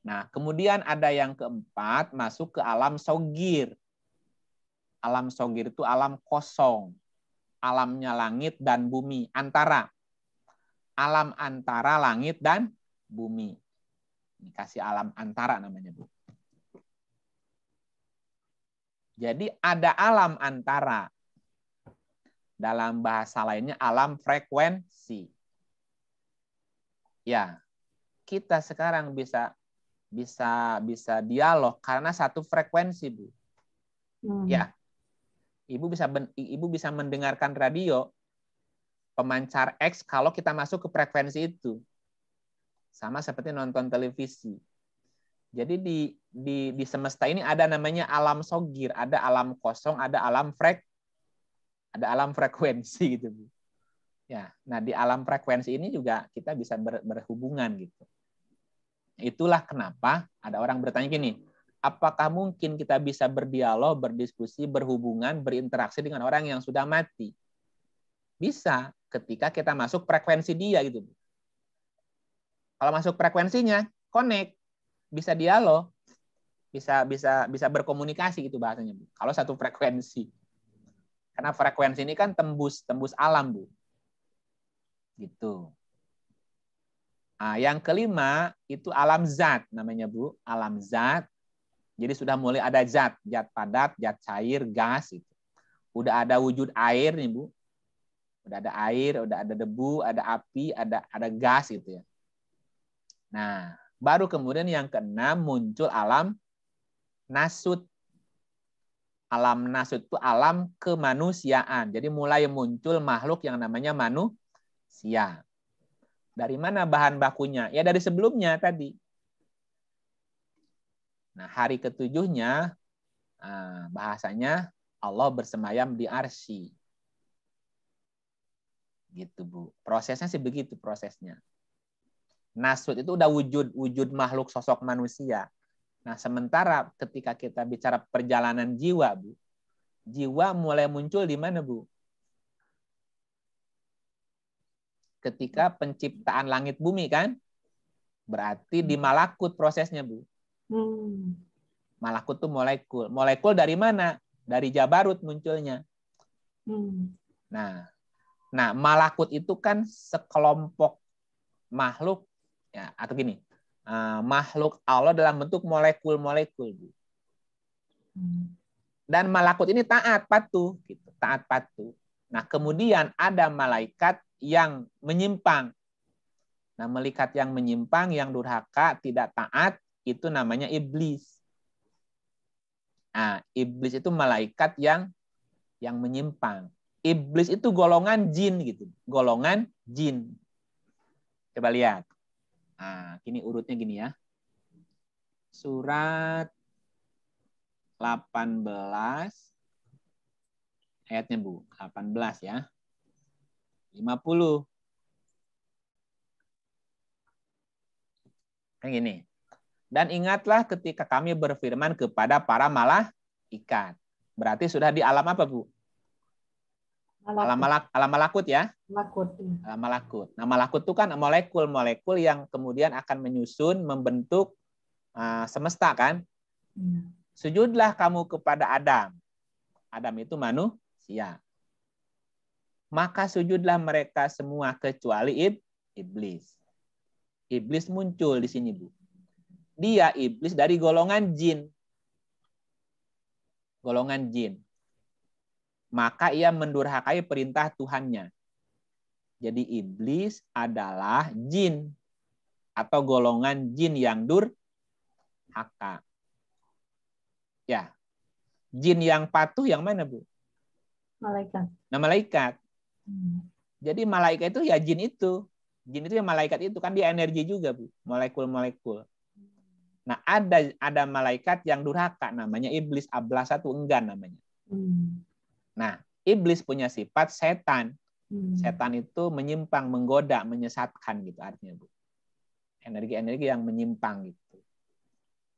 Nah, kemudian ada yang keempat, masuk ke alam sogir. Alam sogir itu alam kosong. Alamnya langit dan bumi. Antara. Alam antara langit dan bumi. Ini kasih alam antara namanya, Bu. Jadi ada alam antara. Dalam bahasa lainnya alam frekuensi. Ya, kita sekarang bisa dialog karena satu frekuensi, Bu. Ya. Ibu bisa mendengarkan radio pemancar X kalau kita masuk ke frekuensi itu. Sama seperti nonton televisi. Jadi di semesta ini ada namanya alam sogir, ada alam kosong, ada alam frekuensi gitu, Bu. Ya, nah di alam frekuensi ini juga kita bisa berhubungan gitu. Itulah kenapa ada orang bertanya gini, apakah mungkin kita bisa berdialog, berdiskusi, berhubungan, berinteraksi dengan orang yang sudah mati? Bisa, ketika kita masuk frekuensi dia gitu. Kalau masuk frekuensinya, connect, bisa dialog, bisa berkomunikasi gitu bahasanya, Bu. Kalau satu frekuensi. Karena frekuensi ini kan tembus alam, Bu. Gitu. Nah, yang kelima itu alam zat namanya, Bu. Alam zat. Jadi sudah mulai ada zat padat, zat cair, gas itu. Udah ada wujud air nih, Bu. Udah ada air, udah ada debu, ada api, ada gas gitu ya. Nah, baru kemudian yang keenam muncul alam nasut. Alam nasut itu alam kemanusiaan. Jadi mulai muncul makhluk yang namanya manusia. Dari mana bahan bakunya? Ya dari sebelumnya tadi. Nah, hari ketujuhnya bahasanya Allah bersemayam di arsy. Gitu, Bu. Prosesnya sih begitu prosesnya. Nasut itu udah wujud makhluk sosok manusia. Nah, sementara ketika kita bicara perjalanan jiwa, Bu. Jiwa mulai muncul di mana, Bu? Ketika penciptaan langit bumi kan? Berarti di malakut prosesnya, Bu. Malakut itu molekul. Molekul dari mana? Dari Jabarut munculnya. Nah, malakut itu kan sekelompok makhluk ya atau gini. Makhluk Allah dalam bentuk molekul-molekul, Bu. Dan malakut ini taat patuh gitu, taat patuh. Nah, kemudian ada malaikat yang menyimpang. Nah, malaikat yang menyimpang, yang durhaka, tidak taat, itu namanya iblis. Nah, iblis itu malaikat yang menyimpang. Iblis itu golongan jin gitu, golongan jin. Coba lihat. Nah, ini urutnya gini ya. Surat 18 ayatnya, Bu. 18 ya. 50. Kan gini. Dan ingatlah ketika kami berfirman kepada para malaikat. Berarti sudah di alam apa, Bu? Alam malakut ya. Malakut. Alam malakut. Nah, malakut itu kan molekul-molekul yang kemudian akan menyusun, membentuk semesta kan. Sujudlah kamu kepada Adam. Adam itu manusia. Maka sujudlah mereka semua kecuali iblis. Iblis muncul di sini, Bu. Dia iblis dari golongan jin. Golongan jin. Maka ia mendurhakai perintah Tuhannya. Jadi iblis adalah jin atau golongan jin yang durhaka. Ya. Jin yang patuh yang mana, Bu? Malaikat. Nah, malaikat. Jadi malaikat itu ya jin itu. Jin itu ya malaikat itu kan dia energi juga, Bu. Molekul-molekul. Nah, ada malaikat yang durhaka namanya iblis, ablasa itu enggan namanya. Nah, iblis punya sifat setan. Setan itu menyimpang, menggoda, menyesatkan gitu artinya, Bu. Energi-energi yang menyimpang gitu.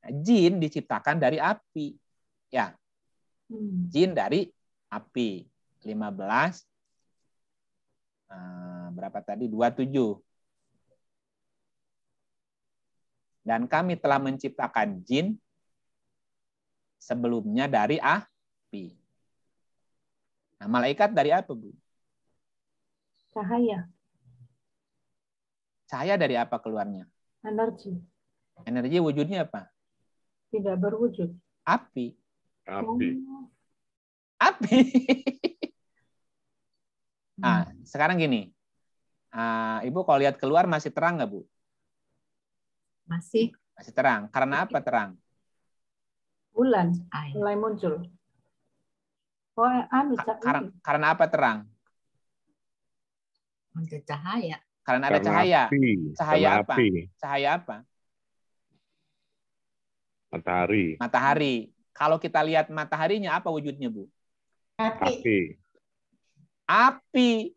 Nah, jin diciptakan dari api. Ya. Jin dari api. 15 berapa tadi? 27. Dan kami telah menciptakan jin sebelumnya dari api. Nah, malaikat dari apa, Bu? Cahaya. Cahaya dari apa keluarnya? Energi. Energi wujudnya apa? Tidak berwujud. Api. Api. Api. Nah, sekarang gini. Ibu kalau lihat keluar masih terang nggak, Bu? Masih. Masih terang. Karena apa terang? Bulan mulai muncul. Oh, karena apa terang? Ada cahaya. Karena ada cahaya. Cahaya apa? Cahaya apa? Matahari. Matahari. Kalau kita lihat mataharinya apa wujudnya, Bu? Api. Api.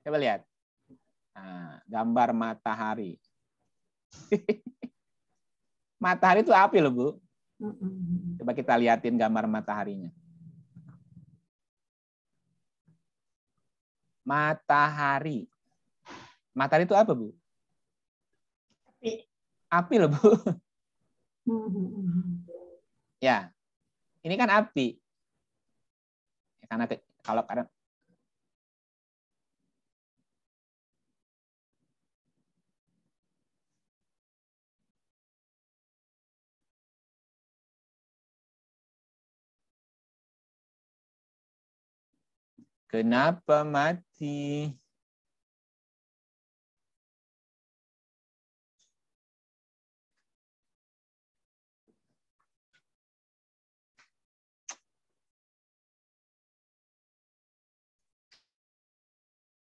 Coba lihat. Nah, gambar matahari. Matahari itu api loh, Bu. Coba kita lihatin gambar mataharinya. Matahari. Matahari itu apa, Bu? Api. Api loh, Bu. Ya. Ini kan api. Karena kalau kadang kenapa mati?